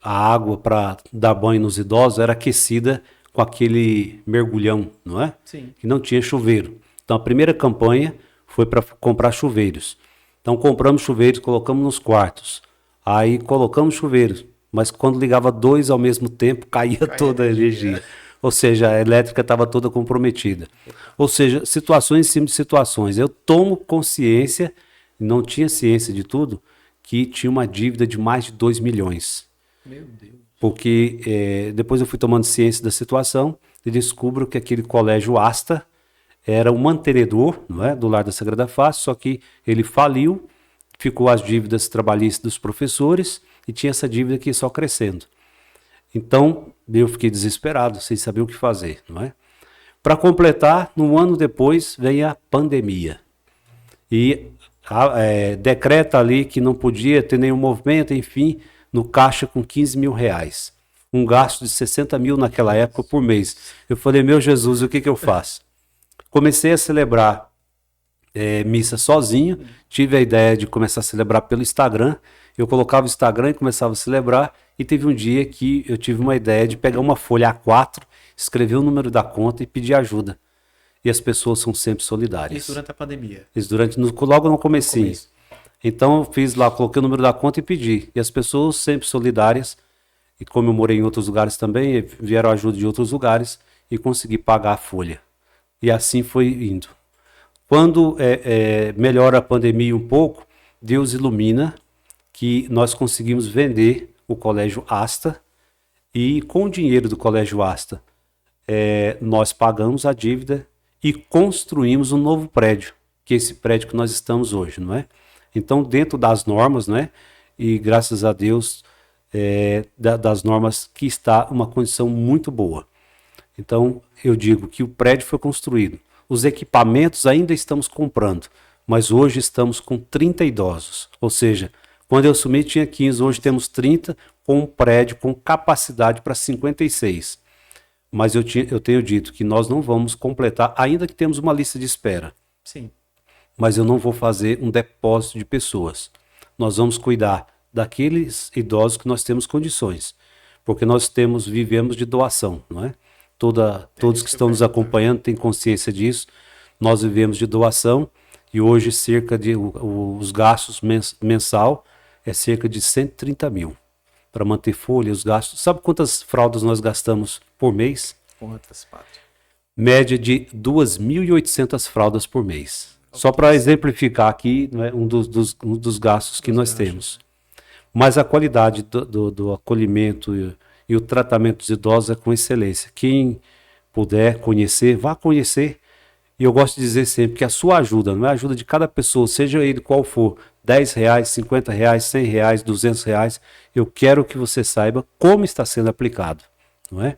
[SPEAKER 2] a água para dar banho nos idosos era aquecida com aquele mergulhão, não é?
[SPEAKER 1] Sim.
[SPEAKER 2] Que não tinha chuveiro. Então, a primeira campanha foi para comprar chuveiros. Então compramos chuveiros, colocamos nos quartos. Aí colocamos chuveiros, mas quando ligava 2 ao mesmo tempo, caía toda a energia. Ou seja, a elétrica estava toda comprometida. Ou seja, situações em cima de situações. Eu tomo consciência, não tinha ciência de tudo, que tinha uma dívida de mais de 2 milhões.
[SPEAKER 1] Meu Deus.
[SPEAKER 2] porque depois eu fui tomando ciência da situação e descubro que aquele colégio Asta era o mantenedor, não é, do Lar da Sagrada Face, só que ele faliu, ficou as dívidas trabalhistas dos professores e tinha essa dívida aqui só crescendo. Então, eu fiquei desesperado, sem saber o que fazer, não é? Para completar, um ano depois, vem a pandemia. E decreta ali que não podia ter nenhum movimento, enfim, no caixa com 15 mil reais. Um gasto de 60 mil naquela época por mês. Eu falei, meu Jesus, o que eu faço? Comecei a celebrar missa sozinho, tive a ideia de começar a celebrar pelo Instagram. Eu colocava o Instagram e começava a celebrar, e teve um dia que eu tive uma ideia de pegar uma folha A4, escrever o número da conta e pedir ajuda. E as pessoas são sempre solidárias.
[SPEAKER 1] Isso durante a pandemia?
[SPEAKER 2] Isso logo no comecinho. Então eu fiz lá, coloquei o número da conta e pedi. E as pessoas sempre solidárias, e como eu morei em outros lugares também, vieram ajuda de outros lugares e consegui pagar a folha. E assim foi indo. Quando melhora a pandemia um pouco, Deus ilumina que nós conseguimos vender o Colégio Asta, e com o dinheiro do Colégio Asta, nós pagamos a dívida e construímos um novo prédio, que é esse prédio que nós estamos hoje, não é? Então, dentro das normas, não é? E graças a Deus, das normas, que está uma condição muito boa. Então, eu digo que o prédio foi construído. Os equipamentos ainda estamos comprando, mas hoje estamos com 30 idosos. Ou seja, quando eu assumi tinha 15, hoje temos 30, com um prédio com capacidade para 56. Mas eu tenho dito que nós não vamos completar, ainda que temos uma lista de espera.
[SPEAKER 1] Sim.
[SPEAKER 2] Mas eu não vou fazer um depósito de pessoas. Nós vamos cuidar daqueles idosos que nós temos condições, porque nós vivemos de doação, não é? Todos que estão nos acompanhando têm consciência disso. Nós vivemos de doação, e hoje os gastos mensal é cerca de 130 mil para manter folha, os gastos. Sabe quantas fraldas nós gastamos por mês?
[SPEAKER 1] Quantas, padre?
[SPEAKER 2] Média de 2.800 fraldas por mês. Só para exemplificar aqui, não é, um dos gastos que nós temos. Mas a qualidade do acolhimento e o tratamento dos idosos é com excelência. Quem puder conhecer, vá conhecer. E eu gosto de dizer sempre que a sua ajuda, não é a ajuda de cada pessoa, seja ele qual for, R$10, R$50, R$100, R$200, eu quero que você saiba como está sendo aplicado, não é?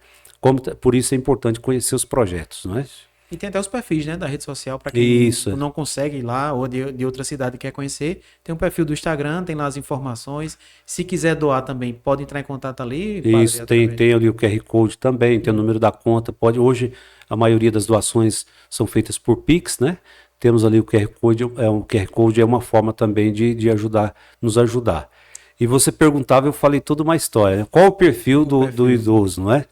[SPEAKER 2] Por isso é importante conhecer os projetos, não é?
[SPEAKER 1] E tem até os perfis, né, da rede social, para quem
[SPEAKER 2] Isso.
[SPEAKER 1] não consegue ir lá ou de outra cidade quer conhecer. Tem um perfil do Instagram, tem lá as informações. Se quiser doar também, pode entrar em contato ali.
[SPEAKER 2] Isso, tem ali o QR Code também, tem o número da conta. Hoje, a maioria das doações são feitas por Pix, né? Temos ali o QR Code, é uma forma também de nos ajudar. E você perguntava, eu falei toda uma história, né? Qual o perfil do idoso, não é?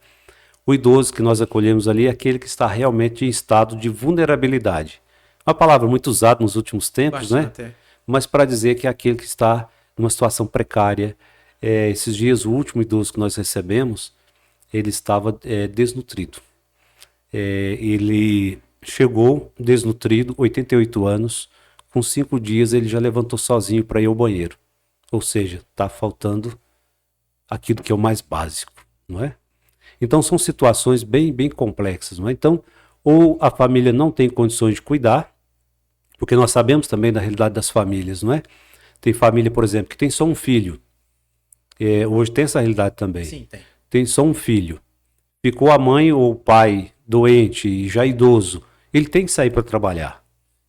[SPEAKER 2] O idoso que nós acolhemos ali é aquele que está realmente em estado de vulnerabilidade. Uma palavra muito usada nos últimos tempos, bastante, né? Mas para dizer que é aquele que está numa situação precária. Esses dias, o último idoso que nós recebemos, ele estava desnutrido. Ele chegou desnutrido, 88 anos, com 5 dias ele já levantou sozinho para ir ao banheiro. Ou seja, está faltando aquilo que é o mais básico, não é? Então são situações bem, bem complexas, não é? Então, ou a família não tem condições de cuidar, porque nós sabemos também da realidade das famílias, não é? Tem família, por exemplo, que tem só um filho. Hoje tem essa realidade também.
[SPEAKER 1] Sim, tem.
[SPEAKER 2] Tem só um filho. Ficou a mãe ou o pai doente e já idoso, ele tem que sair para trabalhar.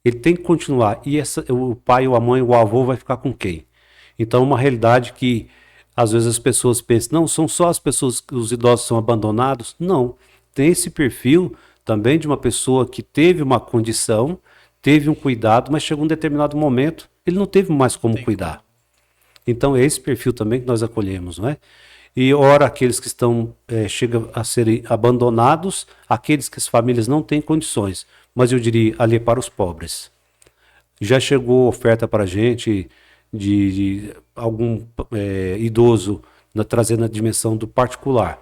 [SPEAKER 2] Ele tem que continuar. E o pai ou a mãe ou o avô vai ficar com quem? Então, uma realidade que às vezes as pessoas pensam, não, são só as pessoas, os idosos são abandonados. Não, tem esse perfil também de uma pessoa que teve uma condição, teve um cuidado, mas chegou um determinado momento, ele não teve mais como cuidar. Então é esse perfil também que nós acolhemos, não é? E ora aqueles que chegam a serem abandonados, aqueles que as famílias não têm condições, mas eu diria ali para os pobres. Já chegou oferta para a gente de algum idoso trazendo a dimensão do particular.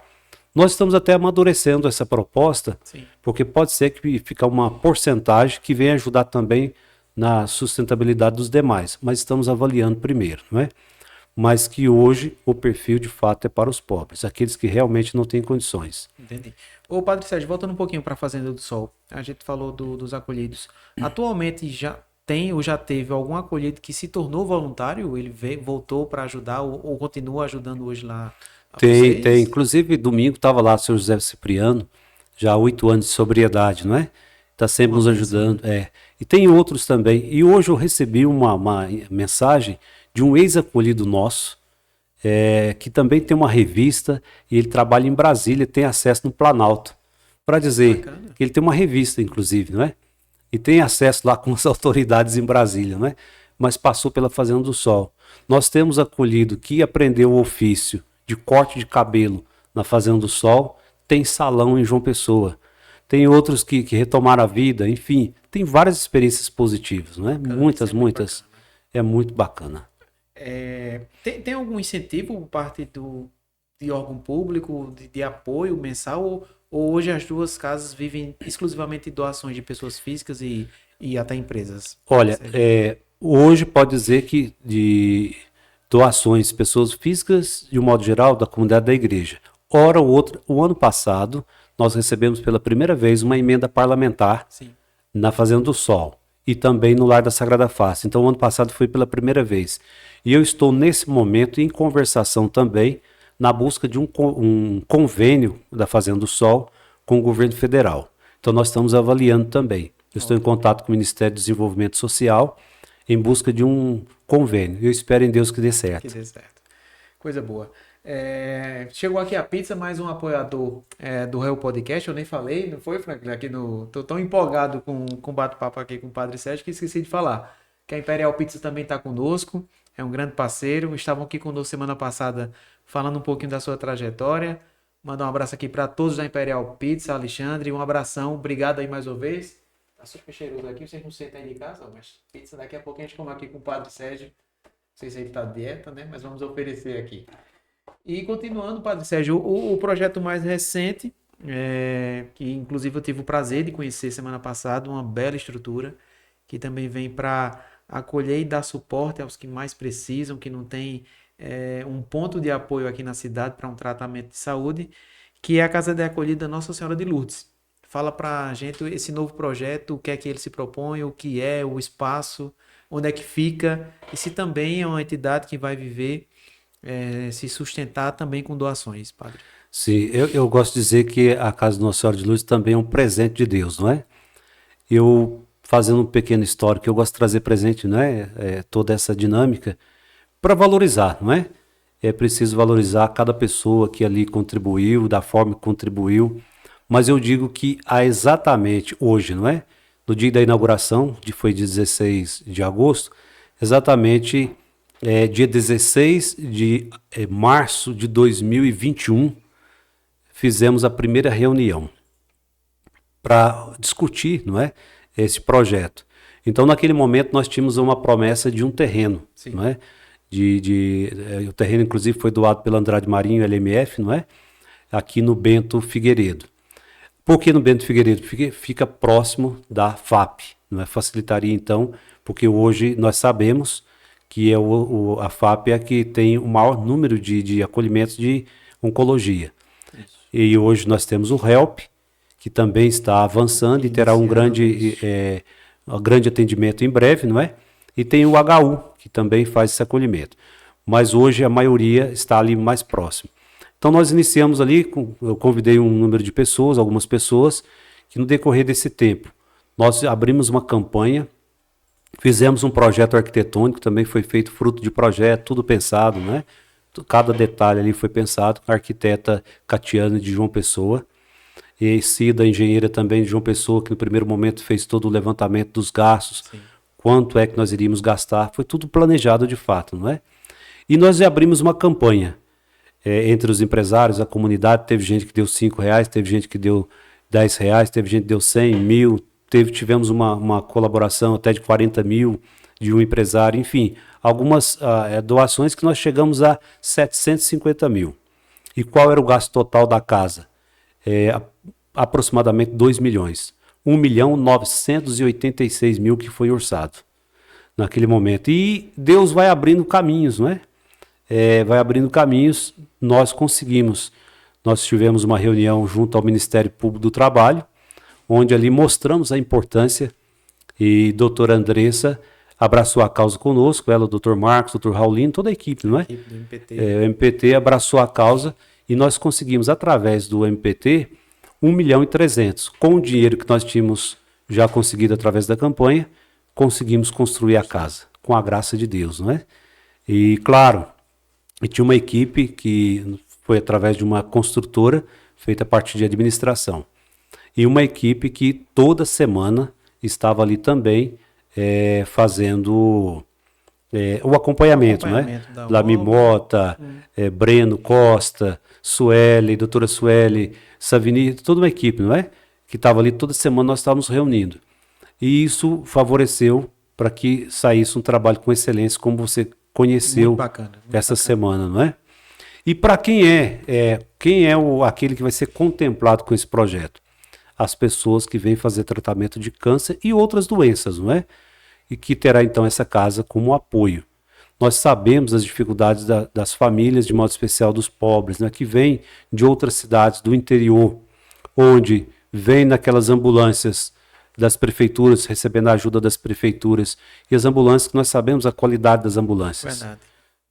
[SPEAKER 2] Nós estamos até amadurecendo essa proposta, sim, porque pode ser que fique uma porcentagem que venha ajudar também na sustentabilidade dos demais, mas estamos avaliando primeiro, não é? mas que hoje o perfil de fato é para os pobres, aqueles que realmente não têm condições.
[SPEAKER 1] Entendi. Ô, Padre Sérgio, voltando um pouquinho para a Fazenda do Sol. A gente falou dos acolhidos. Atualmente já tem ou já teve algum acolhido que se tornou voluntário? Ele voltou para ajudar ou continua ajudando hoje lá a vocês?
[SPEAKER 2] Tem. Inclusive, domingo estava lá o senhor José Cipriano, já há 8 anos de sobriedade, não é? Está sempre nos ajudando. E tem outros também. E hoje eu recebi uma mensagem de um ex-acolhido nosso, que também tem uma revista e ele trabalha em Brasília, tem acesso no Planalto, para dizer que ele tem uma revista, inclusive, não é? E tem acesso lá com as autoridades em Brasília, não é? Mas passou pela Fazenda do Sol. Nós temos acolhido que aprendeu o ofício de corte de cabelo na Fazenda do Sol, tem salão em João Pessoa. Tem outros que retomaram a vida, enfim, tem várias experiências positivas, não é? Muitas. É muito bacana.
[SPEAKER 1] Tem algum incentivo por parte de órgão público, de apoio mensal, ou hoje as duas casas vivem exclusivamente de doações de pessoas físicas e até empresas?
[SPEAKER 2] Olha, hoje pode dizer que de doações de pessoas físicas, de um modo geral, da comunidade da igreja. Ora ou outra, o ano passado, nós recebemos pela primeira vez uma emenda parlamentar na Fazenda do Sol e também no Lar da Sagrada Face. Então, o ano passado foi pela primeira vez. E eu estou, nesse momento, em conversação também na busca de um convênio da Fazenda do Sol com o governo federal. Então, nós estamos avaliando também. Eu estou em contato com o Ministério do Desenvolvimento Social em busca de um convênio. Eu espero em Deus que dê certo.
[SPEAKER 1] Que dê certo. Coisa boa. Chegou aqui a pizza, mais um apoiador do Real Podcast. Eu nem falei, não foi, Franklin? Tô tão empolgado com o bate-papo aqui com o Padre Sérgio que esqueci de falar. Que a Imperial Pizza também está conosco, é um grande parceiro. Estavam aqui conosco semana passada falando um pouquinho da sua trajetória. Mandar um abraço aqui para todos da Imperial Pizza, Alexandre, um abração, obrigado aí mais uma vez. Tá super cheiroso aqui, vocês não sentem aí de casa, mas pizza daqui a pouco a gente come aqui com o Padre Sérgio. Não sei se ele tá de dieta, né? Mas vamos oferecer aqui. E continuando, Padre Sérgio, o projeto mais recente, que inclusive eu tive o prazer de conhecer semana passada, uma bela estrutura, que também vem para acolher e dar suporte aos que mais precisam, que não tem um ponto de apoio aqui na cidade para um tratamento de saúde, que é a Casa de Acolhida Nossa Senhora de Lourdes. Fala para a gente esse novo projeto, o que é que ele se propõe, o que é, o espaço, onde é que fica, e se também é uma entidade que vai viver, se sustentar também com doações, Padre.
[SPEAKER 2] Sim, eu gosto de dizer que a Casa Nossa Senhora de Lourdes também é um presente de Deus, não é? Eu, fazendo um pequeno histórico, eu gosto de trazer presente, não é? Toda essa dinâmica para valorizar, não é? É preciso valorizar cada pessoa que ali contribuiu, da forma que contribuiu, mas eu digo que há exatamente hoje, não é? No dia da inauguração, que foi 16 de agosto, exatamente dia 16 de março de 2021, fizemos a primeira reunião para discutir, não é, esse projeto. Então, naquele momento, nós tínhamos uma promessa de um terreno, não é? O terreno, inclusive, foi doado pela Andrade Marinho, LMF, não é? Aqui no Bento Figueiredo. Por que no Bento Figueiredo? Porque fica próximo da FAP, não é? Facilitaria, então, porque hoje nós sabemos que a FAP é a que tem o maior número de acolhimentos de oncologia. Isso. E hoje nós temos o HELP, que também está avançando e terá um grande atendimento em breve, não é? E tem o HU, que também faz esse acolhimento. Mas hoje a maioria está ali mais próximo. Então nós iniciamos ali, eu convidei um número de pessoas, algumas pessoas, que no decorrer desse tempo, nós abrimos uma campanha, fizemos um projeto arquitetônico, também foi feito fruto de projeto, tudo pensado, né? Cada detalhe ali foi pensado com a arquiteta Catiana de João Pessoa, e Cida, engenheira também de João Pessoa, que no primeiro momento fez todo o levantamento dos gastos, sim, quanto é que nós iríamos gastar, foi tudo planejado de fato, não é? E nós abrimos uma campanha entre os empresários, a comunidade, teve gente que deu R$5, teve gente que deu R$10, teve gente que deu 100, 1.000, tivemos uma colaboração até de 40 mil de um empresário, enfim, algumas doações que nós chegamos a 750 mil. E qual era o gasto total da casa? Aproximadamente 2 milhões. 1.986.000 que foi orçado naquele momento. E Deus vai abrindo caminhos, não é? vai abrindo caminhos. Nós tivemos uma reunião junto ao Ministério Público do Trabalho, onde ali mostramos a importância, e doutora Andressa abraçou a causa conosco, ela, o doutor Marcos, o doutor Raulino, toda a equipe, não é?
[SPEAKER 1] Equipe do MPT.
[SPEAKER 2] O MPT abraçou a causa e nós conseguimos, através do MPT, 1.300.000. Com o dinheiro que nós tínhamos já conseguido através da campanha, conseguimos construir a casa, com a graça de Deus, não é? E, claro, e tinha uma equipe que foi através de uma construtora, feita a partir de administração. E uma equipe que toda semana estava ali também fazendo o acompanhamento, né? Lami Mota, Breno Costa, Sueli, doutora Sueli, Savini, toda uma equipe, não é? Que estava ali toda semana, nós estávamos reunindo. E isso favoreceu para que saísse um trabalho com excelência, como você conheceu
[SPEAKER 1] muito bacana.
[SPEAKER 2] Semana, não é? E para quem é aquele que vai ser contemplado com esse projeto? As pessoas que vêm fazer tratamento de câncer e outras doenças, não é? E que terá então essa casa como apoio. Nós sabemos as dificuldades das famílias, de modo especial dos pobres, né? Que vêm de outras cidades do interior, onde vêm naquelas ambulâncias das prefeituras, recebendo a ajuda das prefeituras, e as ambulâncias, que nós sabemos a qualidade das ambulâncias.
[SPEAKER 1] Verdade.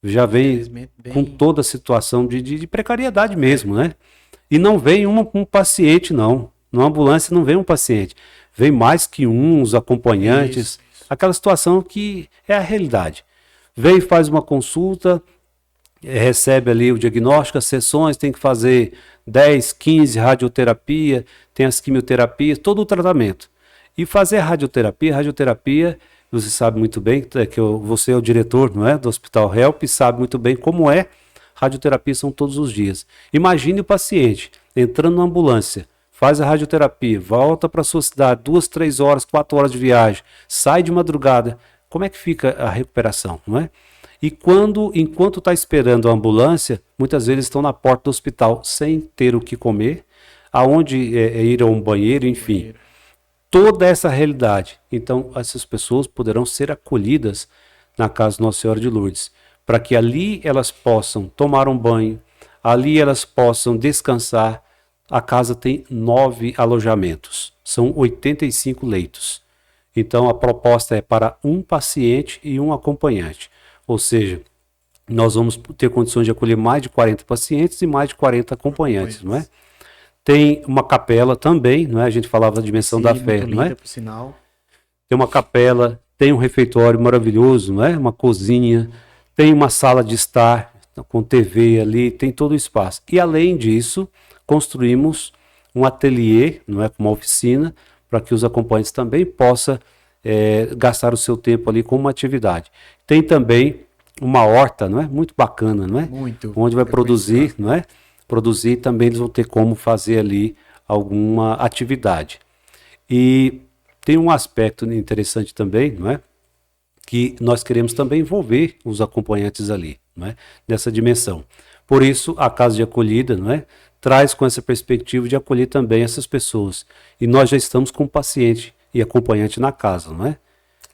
[SPEAKER 2] Já vem com toda a situação de precariedade mesmo, né? E não vem um paciente, não. Na ambulância não vem um paciente. Vem mais que uns acompanhantes. Isso. Aquela situação que é a realidade. Vem, faz uma consulta, recebe ali o diagnóstico, as sessões, tem que fazer 10, 15 radioterapia, tem as quimioterapias, todo o tratamento. E fazer radioterapia, você sabe muito bem, que você é o diretor, não é, do Hospital Help, e sabe muito bem como é. Radioterapia são todos os dias. Imagine o paciente entrando na ambulância, faz a radioterapia, volta para a sua cidade, 2, 3 horas, 4 horas de viagem, sai de madrugada. Como é que fica a recuperação, não é? E enquanto está esperando a ambulância, muitas vezes estão na porta do hospital sem ter o que comer, aonde ir a um banheiro, enfim. Toda essa realidade. Então, essas pessoas poderão ser acolhidas na casa Nossa Senhora de Lourdes, para que ali elas possam tomar um banho, ali elas possam descansar. A casa tem 9 alojamentos, são 85 leitos. Então, a proposta é para um paciente e um acompanhante. Ou seja, nós vamos ter condições de acolher mais de 40 pacientes e mais de 40 acompanhantes, não é? Tem uma capela também, não é? A gente falava da dimensão da fé, não é?
[SPEAKER 1] Por sinal.
[SPEAKER 2] Tem uma capela, tem um refeitório maravilhoso, não é? Uma cozinha, tem uma sala de estar com TV ali, tem todo o espaço. E além disso, construímos um ateliê, não é? Com uma oficina, para que os acompanhantes também possam gastar o seu tempo ali com uma atividade. Tem também uma horta, não é? Muito bacana, não é?
[SPEAKER 1] Muito.
[SPEAKER 2] Onde vai produzir, não é? Produzir, também eles vão ter como fazer ali alguma atividade. E tem um aspecto interessante também, não é? Que nós queremos também envolver os acompanhantes ali, não é? Nessa dimensão. Por isso, a casa de acolhida, não é? Traz com essa perspectiva de acolher também essas pessoas. E nós já estamos com paciente e acompanhante na casa, não é?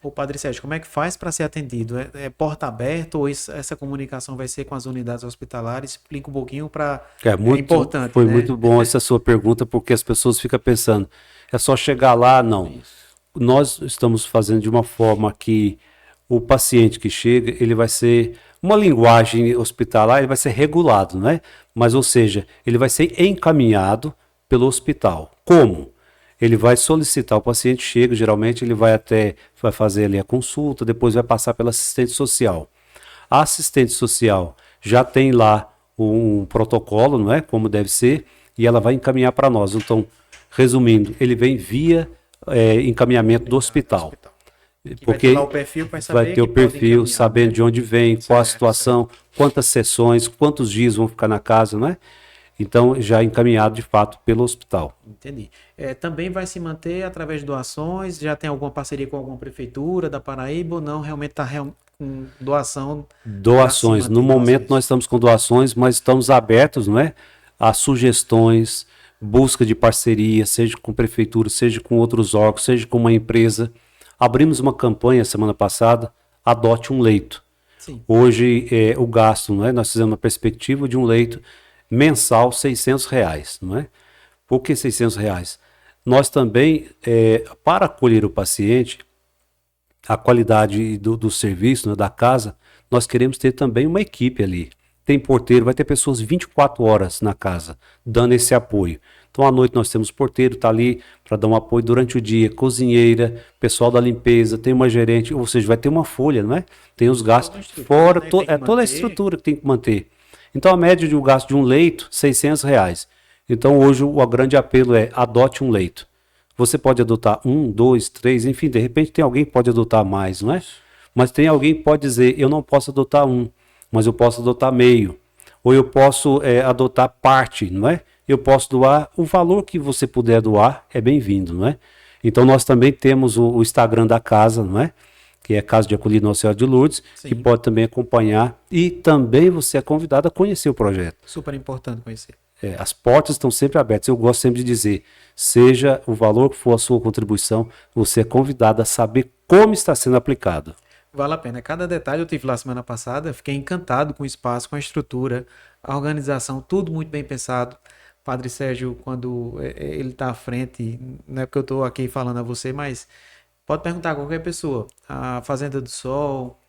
[SPEAKER 1] Ô Padre Sérgio, como é que faz para ser atendido? É porta aberta ou essa comunicação vai ser com as unidades hospitalares? Explica um pouquinho para... É importante,
[SPEAKER 2] Foi
[SPEAKER 1] né?
[SPEAKER 2] muito bom essa sua pergunta, porque as pessoas ficam pensando, é só chegar lá? Não. Isso. Nós estamos fazendo de uma forma que o paciente que chega, ele vai ser... Uma linguagem hospitalar, ele vai ser regulado, né? Mas, ou seja, ele vai ser encaminhado pelo hospital. Como? Ele vai solicitar, o paciente chega, geralmente ele vai fazer ali a consulta, depois vai passar pela assistente social. A assistente social já tem lá um protocolo, não é? Como deve ser, e ela vai encaminhar para nós. Então, resumindo, ele vem via encaminhamento do hospital. Porque
[SPEAKER 1] vai ter lá o perfil para saber,
[SPEAKER 2] vai ter o perfil, sabendo de onde vem, qual a situação, quantas sessões, quantos dias vão ficar na casa, não é? Então, já encaminhado de fato pelo hospital.
[SPEAKER 1] Entendi. Também vai se manter através de doações? Já tem alguma parceria com alguma prefeitura da Paraíba ou não? Realmente está com doação?
[SPEAKER 2] Doações. No momento nós estamos com doações, mas estamos abertos, não é? A sugestões, busca de parceria, seja com prefeitura, seja com outros órgãos, seja com uma empresa. Abrimos uma campanha semana passada, Adote um Leito,
[SPEAKER 1] Sim.
[SPEAKER 2] Hoje, o gasto, não é? Nós fizemos uma perspectiva de um leito mensal R$ 600, não é? Por que R$ 600? Nós também, para acolher o paciente, a qualidade do serviço, né, da casa, nós queremos ter também uma equipe ali. Tem porteiro, vai ter pessoas 24 horas na casa, dando esse apoio. Então, à noite nós temos porteiro, está ali para dar um apoio durante o dia, cozinheira, pessoal da limpeza, tem uma gerente, ou seja, vai ter uma folha, não é? Tem os gastos fora,
[SPEAKER 1] né?
[SPEAKER 2] toda a estrutura que tem que manter. Então, a média de um gasto de um leito, R$ 600. Então, hoje, o grande apelo é adote um leito. Você pode adotar 1, 2, 3, enfim, de repente tem alguém que pode adotar mais, não é? Mas tem alguém que pode dizer, eu não posso adotar um, mas eu posso adotar meio. Ou eu posso adotar parte, não é? Eu posso doar, o valor que você puder doar é bem-vindo, não é? Então nós também temos o Instagram da casa, não é? Que é Casa de Acolhida Nossa Senhora de Lourdes,
[SPEAKER 1] Sim.
[SPEAKER 2] que pode também acompanhar e também você é convidado a conhecer o projeto.
[SPEAKER 1] Super importante conhecer.
[SPEAKER 2] As portas estão sempre abertas. Eu gosto sempre de dizer, seja o valor que for a sua contribuição, você é convidado a saber como está sendo aplicado.
[SPEAKER 1] Vale a pena. Cada detalhe eu tive lá semana passada, fiquei encantado com o espaço, com a estrutura, a organização, tudo muito bem pensado. Padre Sérgio, quando ele está à frente, não é porque eu estou aqui falando a você, mas pode perguntar a qualquer pessoa. A Fazenda do Sol,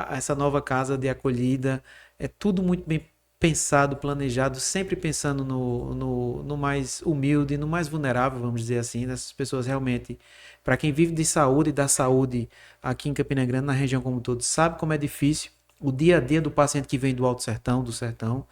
[SPEAKER 1] essa nova casa de acolhida, é tudo muito bem pensado, planejado, sempre pensando no mais humilde, no mais vulnerável, vamos dizer assim, nessas pessoas realmente. Para quem vive de saúde e da saúde aqui em Campina Grande, na região como um todo, sabe como é difícil o dia a dia do paciente que vem do Alto Sertão, do Sertão.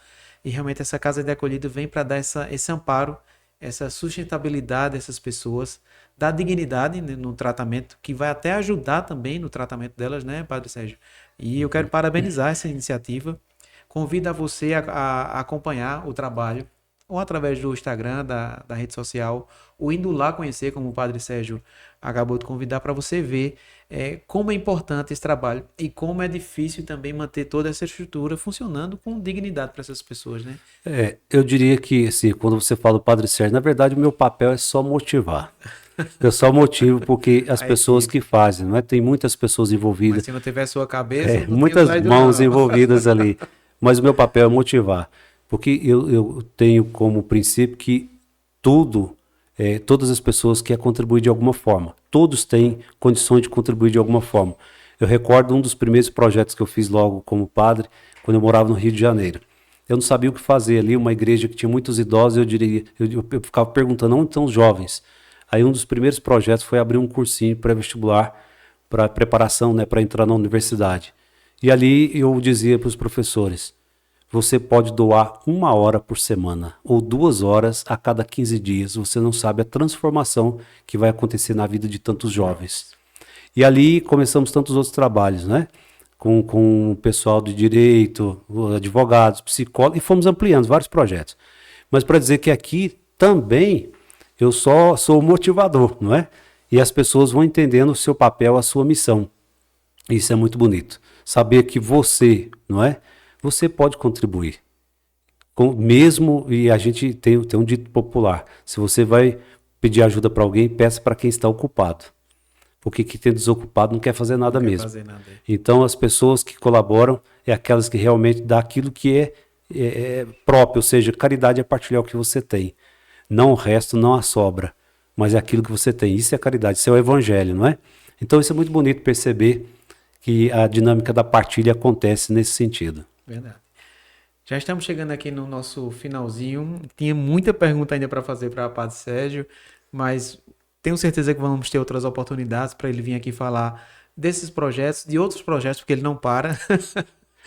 [SPEAKER 1] E realmente essa casa de acolhida vem para dar esse amparo, essa sustentabilidade a essas pessoas, dar dignidade no tratamento, que vai até ajudar também no tratamento delas, né, Padre Sérgio? E eu quero parabenizar essa iniciativa. Convido a você a acompanhar o trabalho, ou através do Instagram, da rede social, ou indo lá conhecer, como o Padre Sérgio acabou de convidar, para você ver como é importante esse trabalho e como é difícil também manter toda essa estrutura funcionando com dignidade para essas pessoas, né?
[SPEAKER 2] Eu diria que, assim, quando você fala do Padre Sérgio, na verdade o meu papel é só motivar. Eu só motivo porque as pessoas que fazem, não é? Tem muitas pessoas envolvidas.
[SPEAKER 1] Mas se não tiver sua cabeça, não
[SPEAKER 2] muitas
[SPEAKER 1] tinha
[SPEAKER 2] mãos
[SPEAKER 1] não.
[SPEAKER 2] envolvidas ali. Mas o meu papel é motivar. Porque eu tenho como princípio que todas as pessoas querem contribuir de alguma forma. Todos têm condições de contribuir de alguma forma. Eu recordo um dos primeiros projetos que eu fiz logo como padre, quando eu morava no Rio de Janeiro. Eu não sabia o que fazer ali, uma igreja que tinha muitos idosos, eu ficava perguntando onde estão os jovens. Aí um dos primeiros projetos foi abrir um cursinho pré-vestibular para preparação, né, para entrar na universidade. E ali eu dizia para os professores, você pode doar 1 hora por semana ou 2 horas a cada 15 dias. Você não sabe a transformação que vai acontecer na vida de tantos jovens. E ali começamos tantos outros trabalhos, né? Com o pessoal de direito, advogados, psicólogos, e fomos ampliando vários projetos. Mas para dizer que aqui também eu só sou o motivador, não é? E as pessoas vão entendendo o seu papel, a sua missão. Isso é muito bonito. Saber que você, não é? Você pode contribuir. Mesmo, e a gente tem um dito popular, se você vai pedir ajuda para alguém, peça para quem está ocupado. Porque quem tem desocupado não quer fazer nada mesmo. Então as pessoas que colaboram é aquelas que realmente dão aquilo que é próprio, ou seja, caridade é partilhar o que você tem. Não o resto, não a sobra, mas é aquilo que você tem. Isso é caridade, isso é o evangelho, não é? Então isso é muito bonito perceber que a dinâmica da partilha acontece nesse sentido.
[SPEAKER 1] Verdade. Já estamos chegando aqui no nosso finalzinho. Tinha muita pergunta ainda para fazer para o Padre Sérgio, mas tenho certeza que vamos ter outras oportunidades para ele vir aqui falar desses projetos, de outros projetos, porque ele não para.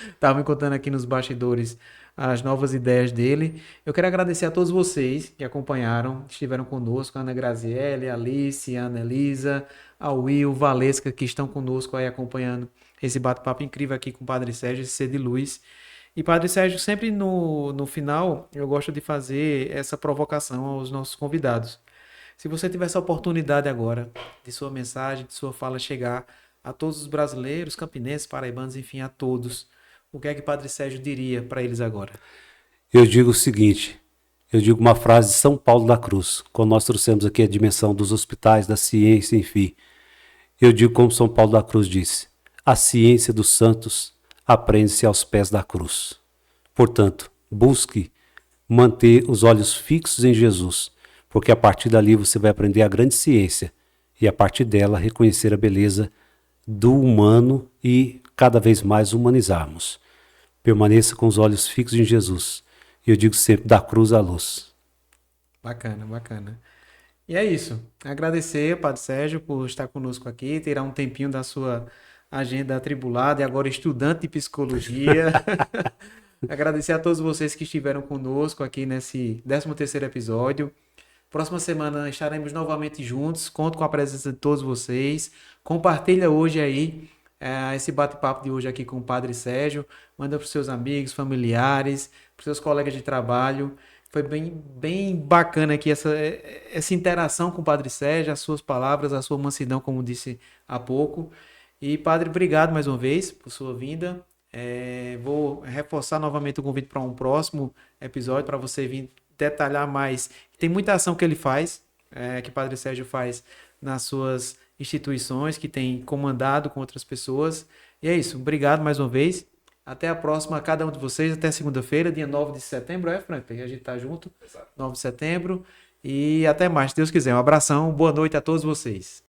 [SPEAKER 1] Estava me contando aqui nos bastidores as novas ideias dele. Eu quero agradecer a todos vocês que acompanharam, estiveram conosco, a Ana Graziele, a Alice, a Ana Elisa, a Will, Valesca, que estão conosco aí acompanhando esse bate-papo incrível aqui com o Padre Sérgio, esse ser de luz. E Padre Sérgio, sempre no final, eu gosto de fazer essa provocação aos nossos convidados. Se você tivesse a oportunidade agora de sua mensagem, de sua fala chegar a todos os brasileiros, campinenses, paraibanos, enfim, a todos, o que é que Padre Sérgio diria para eles agora?
[SPEAKER 2] Eu digo o seguinte, eu digo uma frase de São Paulo da Cruz, quando nós trouxemos aqui a dimensão dos hospitais, da ciência, enfim. Eu digo como São Paulo da Cruz disse, a ciência dos santos, aprende-se aos pés da cruz. Portanto, busque manter os olhos fixos em Jesus, porque a partir dali você vai aprender a grande ciência e a partir dela reconhecer a beleza do humano e cada vez mais humanizarmos. Permaneça com os olhos fixos em Jesus. E eu digo sempre, da cruz à luz.
[SPEAKER 1] Bacana, bacana. E é isso. Agradecer, Padre Sérgio, por estar conosco aqui, tirar um tempinho da sua agenda atribulada e agora estudante de psicologia. Agradecer a todos vocês que estiveram conosco aqui nesse 13º episódio. Próxima semana estaremos novamente juntos. Conto com a presença de todos vocês. Compartilha hoje aí esse bate-papo de hoje aqui com o Padre Sérgio. Manda para os seus amigos, familiares, para os seus colegas de trabalho. Foi bem bacana aqui essa interação com o Padre Sérgio, as suas palavras, a sua mansidão, como disse há pouco. E, Padre, obrigado mais uma vez por sua vinda. Vou reforçar novamente o convite para um próximo episódio, para você vir detalhar mais. Tem muita ação que ele faz, que o Padre Sérgio faz nas suas instituições, que tem comandado com outras pessoas. E é isso. Obrigado mais uma vez. Até a próxima, cada um de vocês. Até segunda-feira, dia 9 de setembro, Frank? A gente tá junto. Exato. 9 de setembro. E até mais, se Deus quiser. Um abração, boa noite a todos vocês.